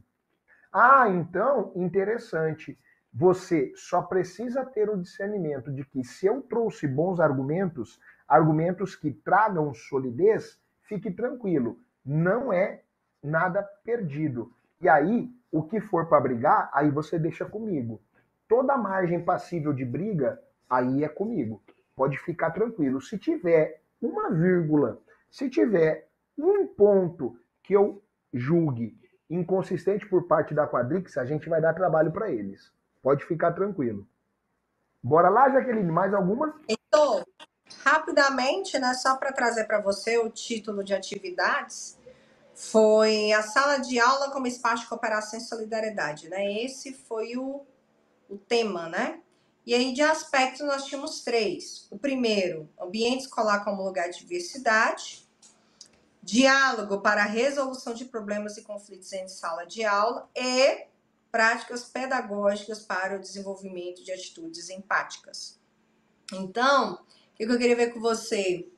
Então, interessante. Você só precisa ter o discernimento de que se eu trouxe bons argumentos, argumentos que tragam solidez, fique tranquilo, não é nada perdido. E aí, o que for para brigar, aí você deixa comigo. Toda margem passível de briga, aí é comigo. Pode ficar tranquilo. Se tiver uma vírgula, se tiver um ponto que eu julgue inconsistente por parte da Quadrix, a gente vai dar trabalho para eles. Pode ficar tranquilo. Bora lá, Jaqueline, mais alguma? Então, rapidamente, né, só para trazer para você o título de atividades, foi a sala de aula como espaço de cooperação e solidariedade, né? Esse foi o tema, né? E aí, de aspectos, nós tínhamos 3. O primeiro, ambiente escolar como lugar de diversidade. Diálogo para a resolução de problemas e conflitos em sala de aula. E práticas pedagógicas para o desenvolvimento de atitudes empáticas. Então, o que eu queria ver com você?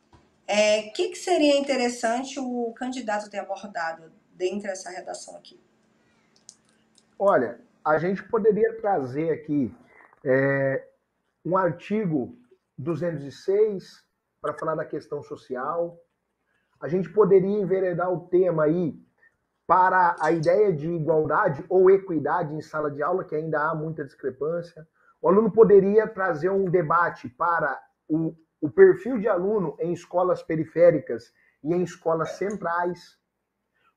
O que seria interessante o candidato ter abordado dentro dessa redação aqui? Olha, a gente poderia trazer aqui um artigo 206 para falar da questão social. A gente poderia enveredar o tema aí para a ideia de igualdade ou equidade em sala de aula, que ainda há muita discrepância. O aluno poderia trazer um debate para o perfil de aluno em escolas periféricas e em escolas centrais.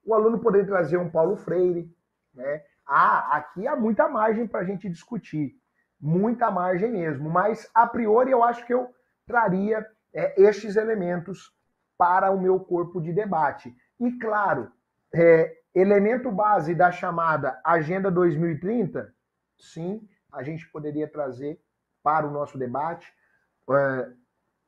O aluno poderia trazer um Paulo Freire, né? Aqui há muita margem para a gente discutir, muita margem mesmo, mas a priori eu acho que eu traria estes elementos para o meu corpo de debate. E claro, elemento base da chamada Agenda 2030, sim, a gente poderia trazer para o nosso debate.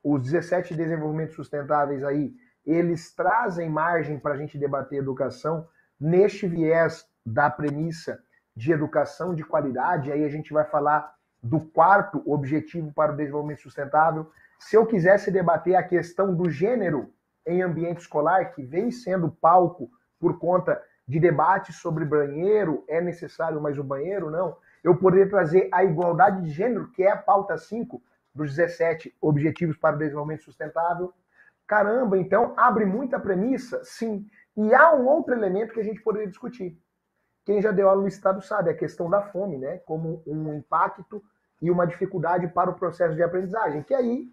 Os 17 desenvolvimentos sustentáveis aí, eles trazem margem para a gente debater educação neste viés da premissa de educação de qualidade. Aí a gente vai falar do 4º objetivo para o desenvolvimento sustentável. Se eu quisesse debater a questão do gênero em ambiente escolar, que vem sendo palco por conta de debates sobre banheiro, é necessário mais um banheiro? Não. Eu poderia trazer a igualdade de gênero, que é a pauta 5 dos 17 Objetivos para o Desenvolvimento Sustentável. Caramba, então abre muita premissa? Sim. E há um outro elemento que a gente poderia discutir. Quem já deu aula no Estado sabe, a questão da fome, né? Como um impacto e uma dificuldade para o processo de aprendizagem. Que aí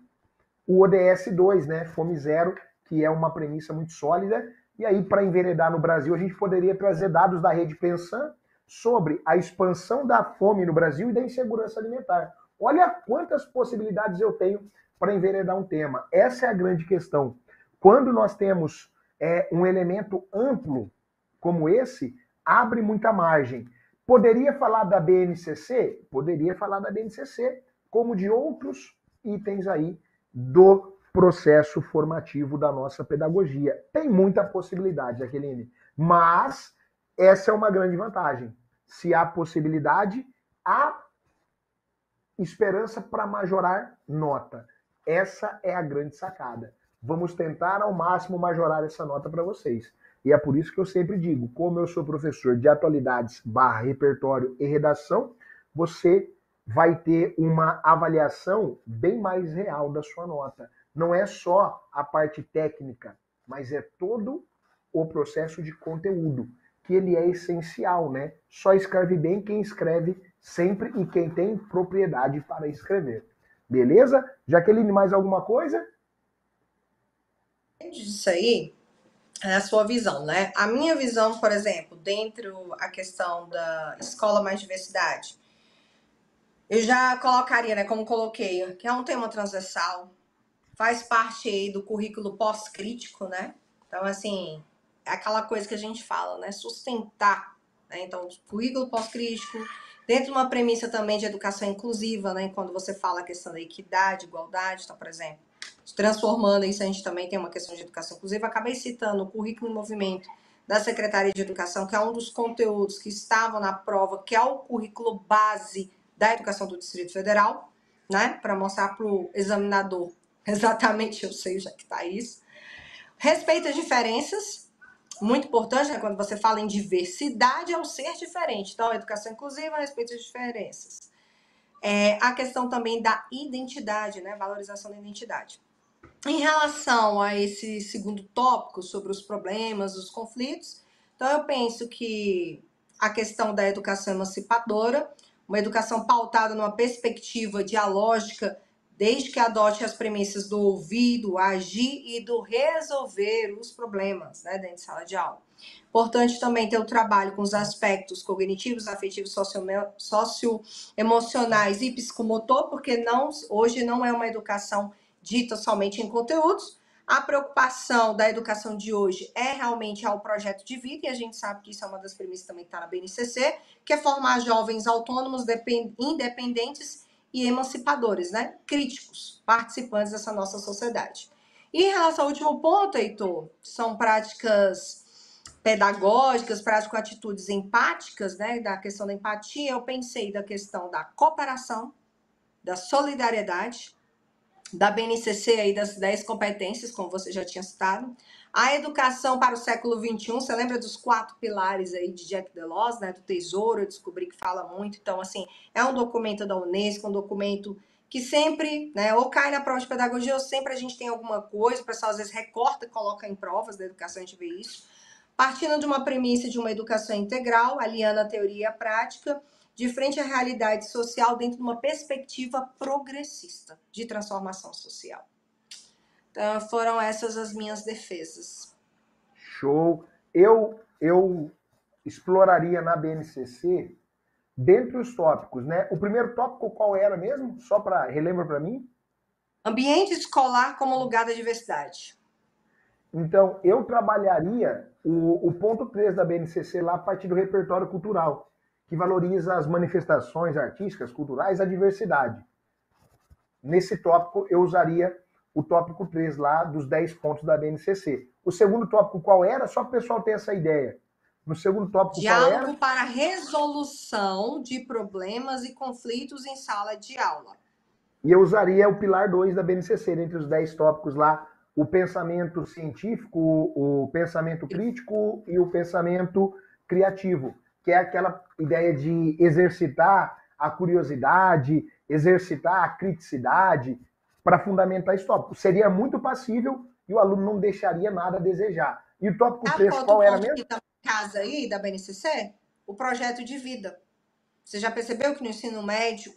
o ODS 2, né? Fome zero, que é uma premissa muito sólida. E aí, para enveredar no Brasil, a gente poderia trazer dados da Rede Pensan sobre a expansão da fome no Brasil e da insegurança alimentar. Olha quantas possibilidades eu tenho para enveredar um tema. Essa é a grande questão. Quando nós temos um elemento amplo como esse, abre muita margem. Poderia falar da BNCC? Poderia falar da BNCC, como de outros itens aí do processo formativo da nossa pedagogia. Tem muita possibilidade, Jaqueline, mas essa é uma grande vantagem. Se há possibilidade, há esperança para majorar nota. Essa é a grande sacada. Vamos tentar ao máximo majorar essa nota para vocês. E é por isso que eu sempre digo, como eu sou professor de atualidades / repertório e redação, você vai ter uma avaliação bem mais real da sua nota. Não é só a parte técnica, mas é todo o processo de conteúdo, que ele é essencial, né? Só escreve bem quem escreve sempre e quem tem propriedade para escrever. Beleza? Jaqueline, mais alguma coisa? Disso aí, é a sua visão, né? A minha visão, por exemplo, dentro a questão da escola mais diversidade, eu já colocaria, né, como coloquei, que é um tema transversal, faz parte aí do currículo pós-crítico, né? Então, assim, é aquela coisa que a gente fala, né? Sustentar, né? Então, currículo pós-crítico, dentro de uma premissa também de educação inclusiva, né? Quando você fala a questão da equidade, igualdade, então, por exemplo, transformando isso, a gente também tem uma questão de educação inclusiva. Acabei citando o currículo em movimento da Secretaria de Educação, que é um dos conteúdos que estavam na prova, que é o currículo base da educação do Distrito Federal, né? Para mostrar para o examinador exatamente, eu sei já que tá isso. Respeito às diferenças, muito importante, né? Quando você fala em diversidade, é o ser diferente. Então, educação inclusiva, respeito às diferenças. A questão também da identidade, né? Valorização da identidade. Em relação a esse segundo tópico sobre os problemas, os conflitos, então eu penso que a questão da educação emancipadora, uma educação pautada numa perspectiva dialógica, desde que adote as premissas do ouvir, do agir e do resolver os problemas, né, dentro de sala de aula. Importante também ter o trabalho com os aspectos cognitivos, afetivos, socioemocionais e psicomotor, porque hoje não é uma educação dita somente em conteúdos. A preocupação da educação de hoje é realmente ao projeto de vida, e a gente sabe que isso é uma das premissas também que está na BNCC, que é formar jovens autônomos, independentes e emancipadores, né? Críticos, participantes dessa nossa sociedade. E em relação ao último ponto, Heitor, são práticas pedagógicas, práticas com atitudes empáticas, né? Da questão da empatia, eu pensei da questão da cooperação, da solidariedade, da BNCC aí das 10 competências, como você já tinha citado, a educação para o século XXI, você lembra dos 4 pilares aí de Jack Delors, né, do Tesouro, eu descobri que fala muito, então assim, é um documento da Unesco, um documento que sempre, né, ou cai na prova de pedagogia, ou sempre a gente tem alguma coisa, o pessoal às vezes recorta e coloca em provas da educação, a gente vê isso, partindo de uma premissa de uma educação integral, aliando a teoria e a prática, de frente à realidade social dentro de uma perspectiva progressista de transformação social. Então, foram essas as minhas defesas. Show. Eu exploraria na BNCC, dentre os tópicos, né? O primeiro tópico qual era mesmo? Só para relembra para mim? Ambiente escolar como lugar da diversidade. Então, eu trabalharia o ponto 3 da BNCC lá a partir do repertório cultural, que valoriza as manifestações artísticas, culturais, a diversidade. Nesse tópico, eu usaria o tópico 3 lá dos 10 pontos da BNCC. O segundo tópico qual era? Só para o pessoal ter essa ideia. No segundo tópico qual era? Diálogo para resolução de problemas e conflitos em sala de aula. E eu usaria o pilar 2 da BNCC, entre os 10 tópicos lá, o pensamento científico, o pensamento crítico e o pensamento criativo, que é aquela ideia de exercitar a curiosidade, exercitar a criticidade para fundamentar esse tópico. Seria muito passível e o aluno não deixaria nada a desejar. E o tópico 3, qual era mesmo? Que tá em casa aí, da BNCC? O projeto de vida. Você já percebeu que no ensino médio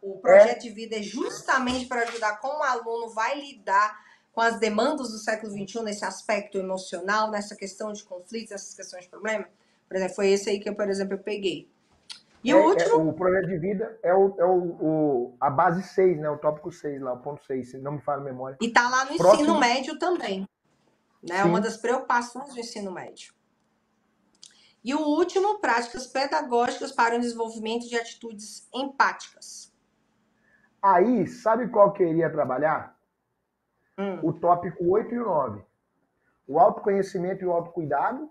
o projeto de vida é justamente para ajudar como o aluno vai lidar com as demandas do século XXI nesse aspecto emocional, nessa questão de conflitos, nessas questões de problema? Por exemplo, foi esse aí que eu, por exemplo, eu peguei. E o último? O projeto de vida é a base 6, né? O tópico 6 lá, o ponto 6, se não me falha a memória. E tá lá no ensino médio também. Né? Uma das preocupações do ensino médio. E o último, práticas pedagógicas para o desenvolvimento de atitudes empáticas. Aí, sabe qual que eu iria trabalhar? O tópico 8 e o 9. O autoconhecimento e o autocuidado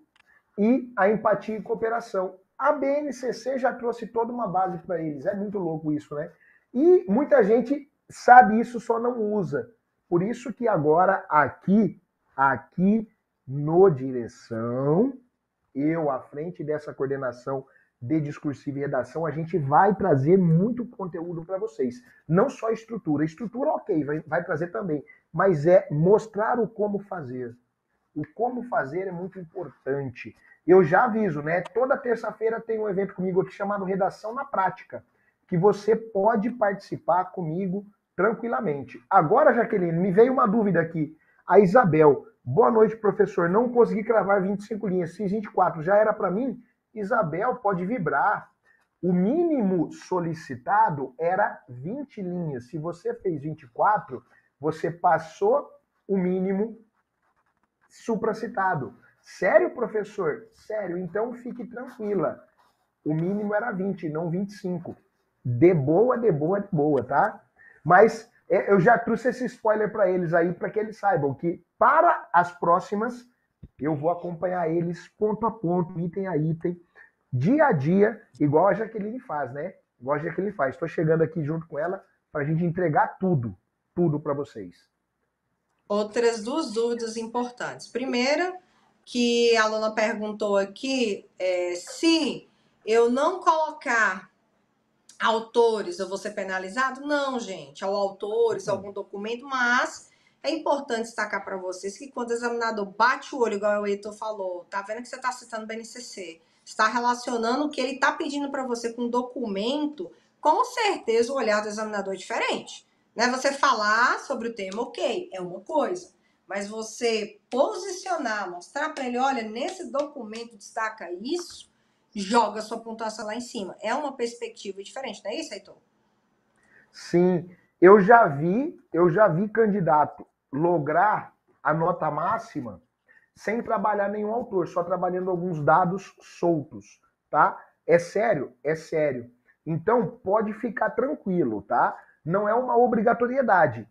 e a empatia e cooperação. A BNCC já trouxe toda uma base para eles. É muito louco isso, né? E muita gente sabe isso, só não usa. Por isso que agora aqui no Direção, eu à frente dessa coordenação de discursiva e redação, a gente vai trazer muito conteúdo para vocês. Não só estrutura. Estrutura, ok, vai trazer também. Mas é mostrar o como fazer. O como fazer é muito importante. Eu já aviso, né? Toda terça-feira tem um evento comigo aqui chamado Redação na Prática, que você pode participar comigo tranquilamente. Agora, Jaqueline, me veio uma dúvida aqui. A Isabel, boa noite, professor. Não consegui cravar 25 linhas, fiz 24. Já era para mim? Isabel, pode vibrar. O mínimo solicitado era 20 linhas. Se você fez 24, você passou o mínimo supracitado. Sério, professor? Sério, então fique tranquila. O mínimo era 20, não 25. De boa, tá? Mas eu já trouxe esse spoiler para eles aí, para que eles saibam que para as próximas eu vou acompanhar eles ponto a ponto, item a item, dia a dia, igual a Jaqueline faz, né? Igual a Jaqueline faz. Estou chegando aqui junto com ela para a gente entregar tudo para vocês. Outras duas dúvidas importantes. Primeira, que a aluna perguntou aqui, se eu não colocar autores, eu vou ser penalizado? Não, gente, ao autores, algum documento, mas É importante destacar para vocês que quando o examinador bate o olho, igual o Heitor falou, tá vendo que você está citando o BNCC, está relacionando o que ele está pedindo para você com um documento, com certeza o olhar do examinador é diferente. Né? Você falar sobre o tema, ok, é uma coisa. Mas você posicionar, mostrar para ele, olha, nesse documento destaca isso, joga sua pontuação lá em cima. É uma perspectiva diferente, não é isso, Heitor? Sim, eu já vi candidato lograr a nota máxima sem trabalhar nenhum autor, só trabalhando alguns dados soltos, tá? É sério, é sério. Então, pode ficar tranquilo, tá? Não é uma obrigatoriedade.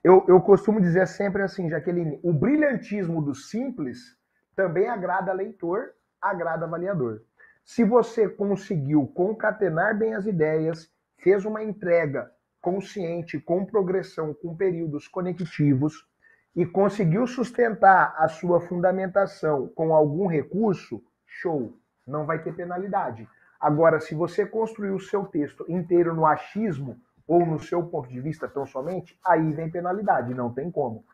Eu costumo dizer sempre assim, Jaqueline, o brilhantismo do simples também agrada leitor, agrada avaliador. Se você conseguiu concatenar bem as ideias, fez uma entrega consciente, com progressão, com períodos conectivos, e conseguiu sustentar a sua fundamentação com algum recurso, show, não vai ter penalidade. Agora, se você construiu o seu texto inteiro no achismo, ou no seu ponto de vista tão somente, aí vem penalidade, não tem como.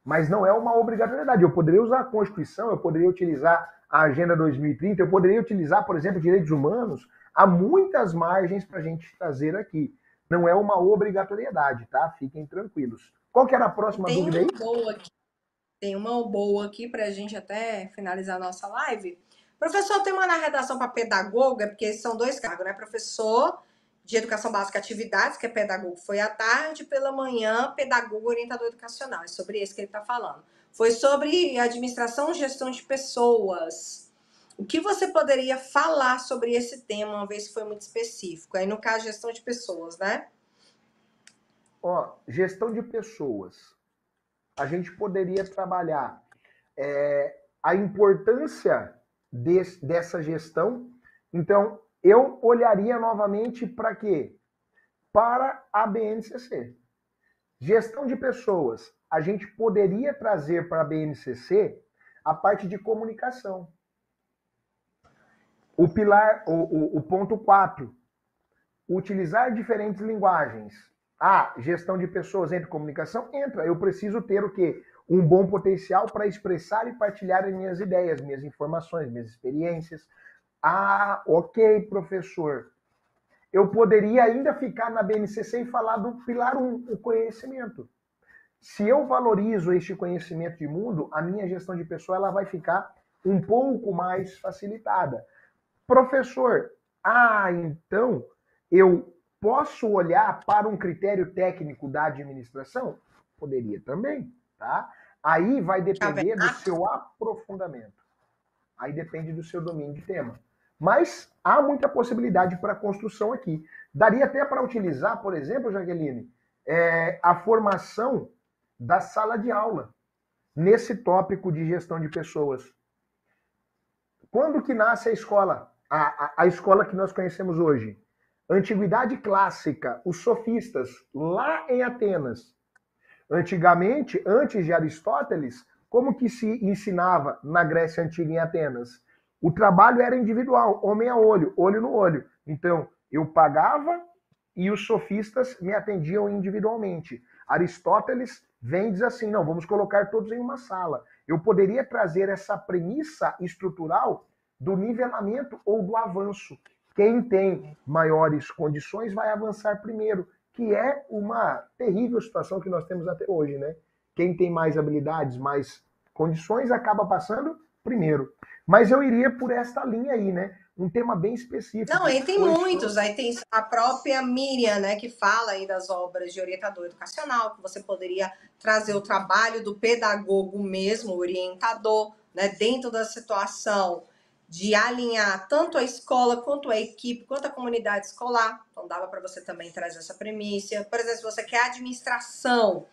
Mas não é uma obrigatoriedade. Eu poderia usar a Constituição, eu poderia utilizar a Agenda 2030, eu poderia utilizar, por exemplo, direitos humanos. Há muitas margens para a gente trazer aqui. Não é uma obrigatoriedade, tá? Fiquem tranquilos. Qual que era a próxima Tem dúvida aí? uma boa aqui. Tem uma boa aqui para a gente até finalizar a nossa live. Professor, tem uma na redação para pedagoga, porque são dois cargos, né? Professor de Educação Básica e Atividades, que é pedagogo, foi à tarde, pela manhã, pedagogo orientador educacional. É sobre isso que ele está falando. Foi sobre administração e gestão de pessoas. O que você poderia falar sobre esse tema, uma vez que foi muito específico? Aí, no caso, gestão de pessoas, né? Ó, gestão de pessoas. A gente poderia trabalhar a importância dessa gestão. Então, eu olharia novamente para quê? Para a BNCC. Gestão de pessoas. A gente poderia trazer para a BNCC a parte de comunicação. O pilar, o ponto 4, utilizar diferentes linguagens. Gestão de pessoas entra comunicação? Entra. Eu preciso ter o quê? Um bom potencial para expressar e partilhar as minhas ideias, minhas informações, minhas experiências. Ok, professor. Eu poderia ainda ficar na BNCC e falar do pilar 1, o conhecimento. Se eu valorizo este conhecimento de mundo, a minha gestão de pessoa ela vai ficar um pouco mais facilitada. Professor, então eu posso olhar para um critério técnico da administração? Poderia também, tá? Aí vai depender do seu aprofundamento. Aí depende do seu domínio de tema. Mas há muita possibilidade para construção aqui. Daria até para utilizar, por exemplo, Jaqueline, a formação da sala de aula nesse tópico de gestão de pessoas. Quando que nasce a escola? A escola que nós conhecemos hoje. Antiguidade clássica, os sofistas, lá em Atenas. Antigamente, antes de Aristóteles, como que se ensinava na Grécia Antiga em Atenas? O trabalho era individual, homem a olho no olho. Então, eu pagava e os sofistas me atendiam individualmente. Aristóteles vem e diz assim, não, vamos colocar todos em uma sala. Eu poderia trazer essa premissa estrutural do nivelamento ou do avanço. Quem tem maiores condições vai avançar primeiro, que é uma terrível situação que nós temos até hoje, né? Quem tem mais habilidades, mais condições, acaba passando primeiro. Mas eu iria por esta linha aí, né? Um tema bem específico. Não, aí tem muitos. Aí tem a própria Miriam, né, que fala aí das obras de orientador educacional, que você poderia trazer o trabalho do pedagogo mesmo, orientador, né, dentro da situação de alinhar tanto a escola, quanto a equipe, quanto a comunidade escolar. Então, dava para você também trazer essa premissa. Por exemplo, se você quer administração,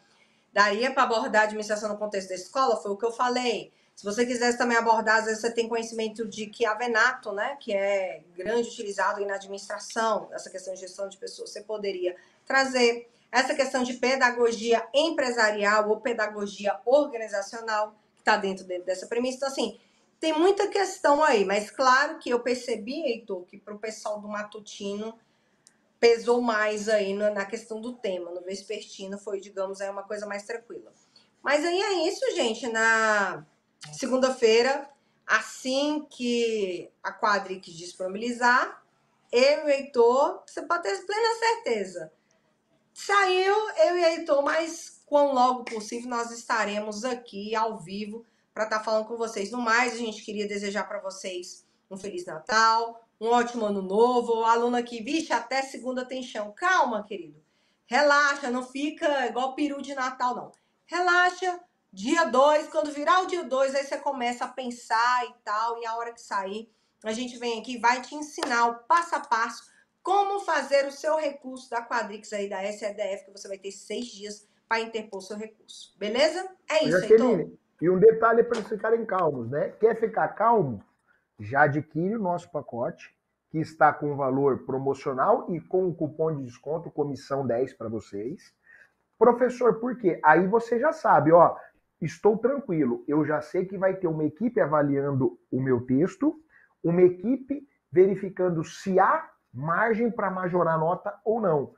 daria para abordar a administração no contexto da escola? Foi o que eu falei. Se você quisesse também abordar, às vezes você tem conhecimento de Chiavenato, né, que é grande utilizado na administração, essa questão de gestão de pessoas, você poderia trazer essa questão de pedagogia empresarial ou pedagogia organizacional, que está dentro dessa premissa. Então, assim, tem muita questão aí, mas claro que eu percebi, Heitor, que para o pessoal do matutino pesou mais aí na questão do tema. No vespertino foi, digamos, uma coisa mais tranquila. Mas aí é isso, gente. Na segunda-feira, assim que a Quadrix disponibilizar, eu e o Heitor, você pode ter plena certeza. Saiu eu e Heitor, mas quão logo possível nós estaremos aqui ao vivo para estar falando com vocês. No mais, a gente queria desejar para vocês um Feliz Natal, um ótimo ano novo. O aluno aqui, vixe, até segunda tem chão. Calma, querido. Relaxa, não fica igual peru de Natal, não. Relaxa. Dia 2, quando virar o dia 2, aí você começa a pensar e tal, e a hora que sair, a gente vem aqui e vai te ensinar o passo a passo como fazer o seu recurso da Quadrix aí da SEDF, que você vai ter 6 dias para interpor o seu recurso. Beleza? É isso, Heitor. Jaqueline, e um detalhe para eles ficarem calmos, né? Quer ficar calmo? Já adquire o nosso pacote, que está com valor promocional e com o cupom de desconto, comissão 10 para vocês. Professor, por quê? Aí você já sabe, ó, estou tranquilo, eu já sei que vai ter uma equipe avaliando o meu texto, uma equipe verificando se há margem para majorar a nota ou não.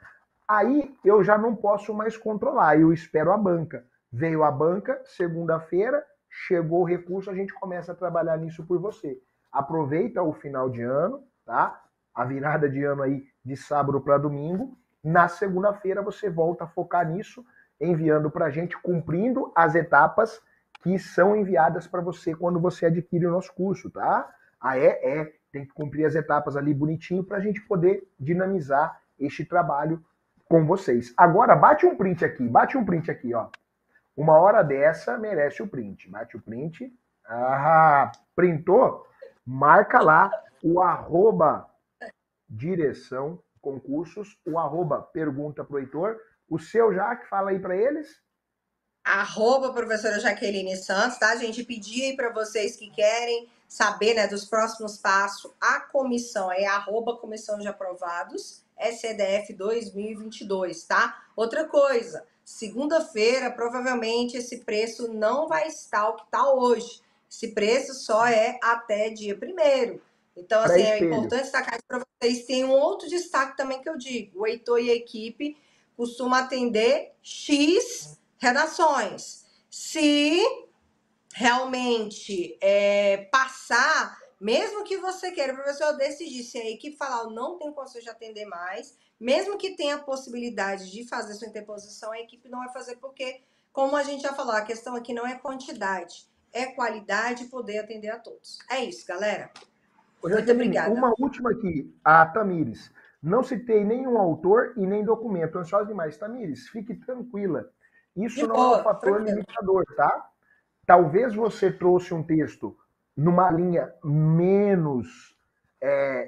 Aí eu já não posso mais controlar, eu espero a banca. Veio a banca, segunda-feira, chegou o recurso, a gente começa a trabalhar nisso por você. Aproveita o final de ano, tá? A virada de ano aí de sábado para domingo. Na segunda-feira você volta a focar nisso, enviando para a gente, cumprindo as etapas que são enviadas para você quando você adquire o nosso curso, tá? Tem que cumprir as etapas ali bonitinho para a gente poder dinamizar este trabalho com vocês. Agora, bate um print aqui, ó. Uma hora dessa merece o print. Bate o print. Ah, printou? Marca lá o arroba direção concursos, o arroba pergunta pro Heitor. O seu já, que fala aí para eles. Arroba professora Jaqueline Santos, tá, gente? Pedi aí para vocês que querem saber, né, dos próximos passos. A comissão é arroba comissão de aprovados, SEDF 2022, tá? Outra coisa, segunda-feira, provavelmente esse preço não vai estar o que está hoje. Esse preço só é até dia 1º. Então, assim, é Pré-espelho. importante destacar isso para vocês. Tem um outro destaque também que eu digo. O Heitor e a equipe costumam atender X redações. Se realmente passar, mesmo que você queira, o professor decidir, se a equipe falar, eu não tenho condições de atender mais, mesmo que tenha a possibilidade de fazer sua interposição, a equipe não vai fazer porque, como a gente já falou, a questão aqui não é quantidade, é qualidade e poder atender a todos. É isso, galera. Muito Jaqueline, obrigada. uma última aqui, a Tamires. Não citei nenhum autor e nem documento. Ansiosa demais. Tamires, fique tranquila. Isso De não é um boa, fator tranquilo. limitador, tá? Talvez você trouxe um texto numa linha menos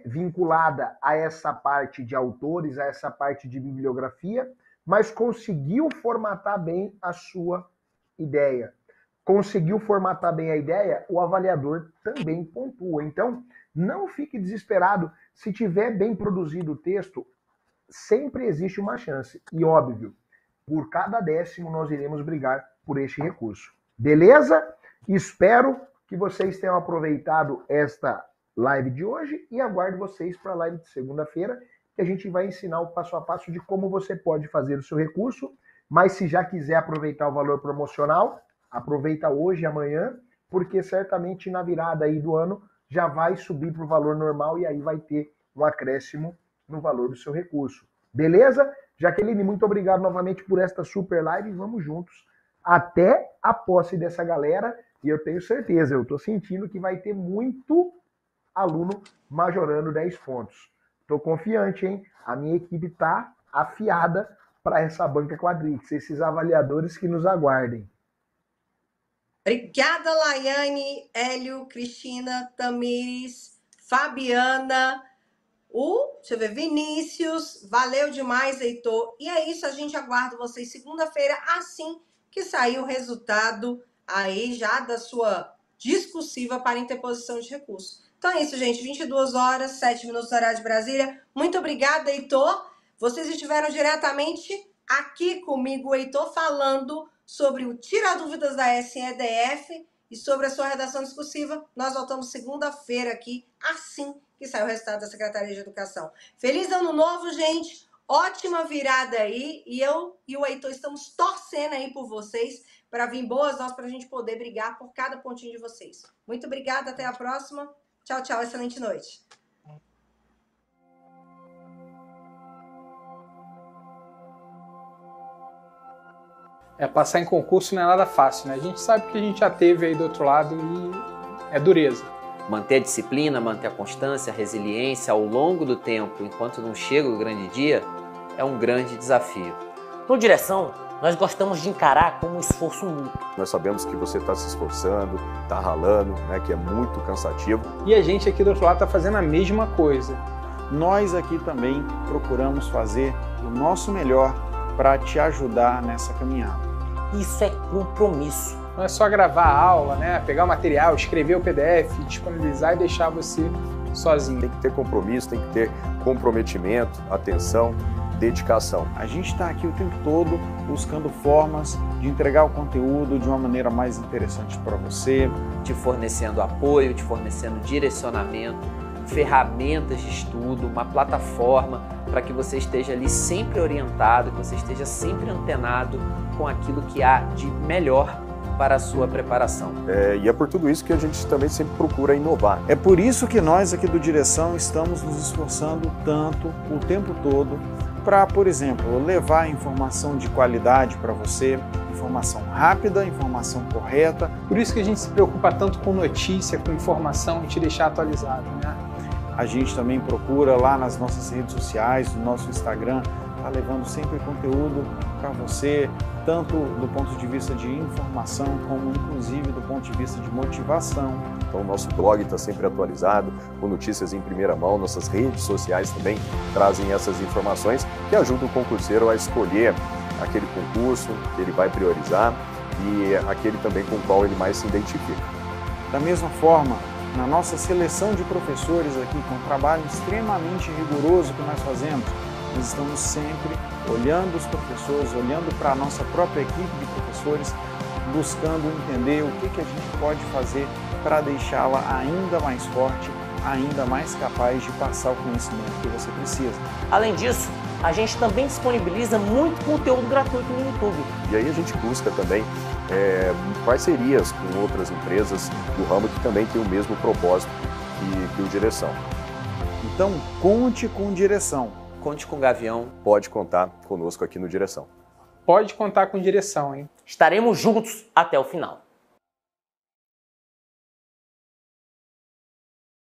vinculada a essa parte de autores, a essa parte de bibliografia, mas conseguiu formatar bem a sua ideia. Conseguiu formatar bem a ideia, o avaliador também pontua. Então, não fique desesperado. Se tiver bem produzido o texto, sempre existe uma chance. E óbvio, por cada décimo nós iremos brigar por este recurso. Beleza? Espero que vocês tenham aproveitado esta live de hoje e aguardo vocês para a live de segunda-feira, que a gente vai ensinar o passo a passo de como você pode fazer o seu recurso. Mas se já quiser aproveitar o valor promocional, aproveita hoje e amanhã, porque certamente na virada aí do ano já vai subir para o valor normal e aí vai ter um acréscimo no valor do seu recurso. Beleza? Jaqueline, muito obrigado novamente por esta super live. Vamos juntos até a posse dessa galera. E eu tenho certeza, eu estou sentindo que vai ter muito aluno majorando 10 pontos. Estou confiante, hein? A minha equipe está afiada para essa banca Quadrix, esses avaliadores que nos aguardem. Obrigada, Laiane, Hélio, Cristina, Tamires, Fabiana, deixa eu ver, Vinícius, valeu demais, Heitor. E é isso, a gente aguarda vocês segunda-feira, assim que sair o resultado aí já da sua discursiva para interposição de recurso. Então é isso, gente, 22 horas, 7 minutos do horário de Brasília. Muito obrigada, Heitor. Vocês estiveram diretamente aqui comigo, o Heitor, falando sobre o Tira Dúvidas da SEDF e sobre a sua redação discursiva. Nós voltamos segunda-feira aqui, assim que sai o resultado da Secretaria de Educação. Feliz Ano Novo, gente! Ótima virada aí, e eu e o Heitor estamos torcendo aí por vocês para vir boas notas para a gente poder brigar por cada pontinho de vocês. Muito obrigada, até a próxima. Tchau, tchau, excelente noite. Passar em concurso não é nada fácil, né? A gente sabe que a gente já teve aí do outro lado e é dureza. Manter a disciplina, manter a constância, a resiliência ao longo do tempo, enquanto não chega o grande dia, é um grande desafio. No Direção, nós gostamos de encarar como um esforço mútuo. Nós sabemos que você está se esforçando, está ralando, né, que é muito cansativo. E a gente aqui do outro lado está fazendo a mesma coisa. Nós aqui também procuramos fazer o nosso melhor para te ajudar nessa caminhada. Isso é compromisso. Não é só gravar a aula, né? Pegar o material, escrever o PDF, disponibilizar e deixar você sozinho. Tem que ter compromisso, tem que ter comprometimento, atenção, dedicação. A gente está aqui o tempo todo buscando formas de entregar o conteúdo de uma maneira mais interessante para você. Te fornecendo apoio, te fornecendo direcionamento, ferramentas de estudo, uma plataforma para que você esteja ali sempre orientado, que você esteja sempre antenado com aquilo que há de melhor para a sua preparação. E é por tudo isso que a gente também sempre procura inovar. É por isso que nós aqui do Direção estamos nos esforçando tanto o tempo todo para, por exemplo, levar informação de qualidade para você, informação rápida, informação correta. Por isso que a gente se preocupa tanto com notícia, com informação e te deixar atualizado, né? A gente também procura lá nas nossas redes sociais, no nosso Instagram, tá levando sempre conteúdo para você, tanto do ponto de vista de informação, como inclusive do ponto de vista de motivação. Então o nosso blog está sempre atualizado, com notícias em primeira mão, nossas redes sociais também trazem essas informações que ajudam o concurseiro a escolher aquele concurso que ele vai priorizar e aquele também com o qual ele mais se identifica. Da mesma forma, na nossa seleção de professores aqui, com um trabalho extremamente rigoroso que nós fazemos, nós estamos sempre olhando os professores, olhando para a nossa própria equipe de professores, buscando entender o que a gente pode fazer para deixá-la ainda mais forte, ainda mais capaz de passar o conhecimento que você precisa. Além disso, a gente também disponibiliza muito conteúdo gratuito no YouTube. E aí a gente busca também parcerias com outras empresas do ramo que também têm o mesmo propósito que o Direção. Então, conte com Direção. Conte com o Gavião. Pode contar conosco aqui no Direção. Pode contar com Direção, hein? Estaremos juntos até o final.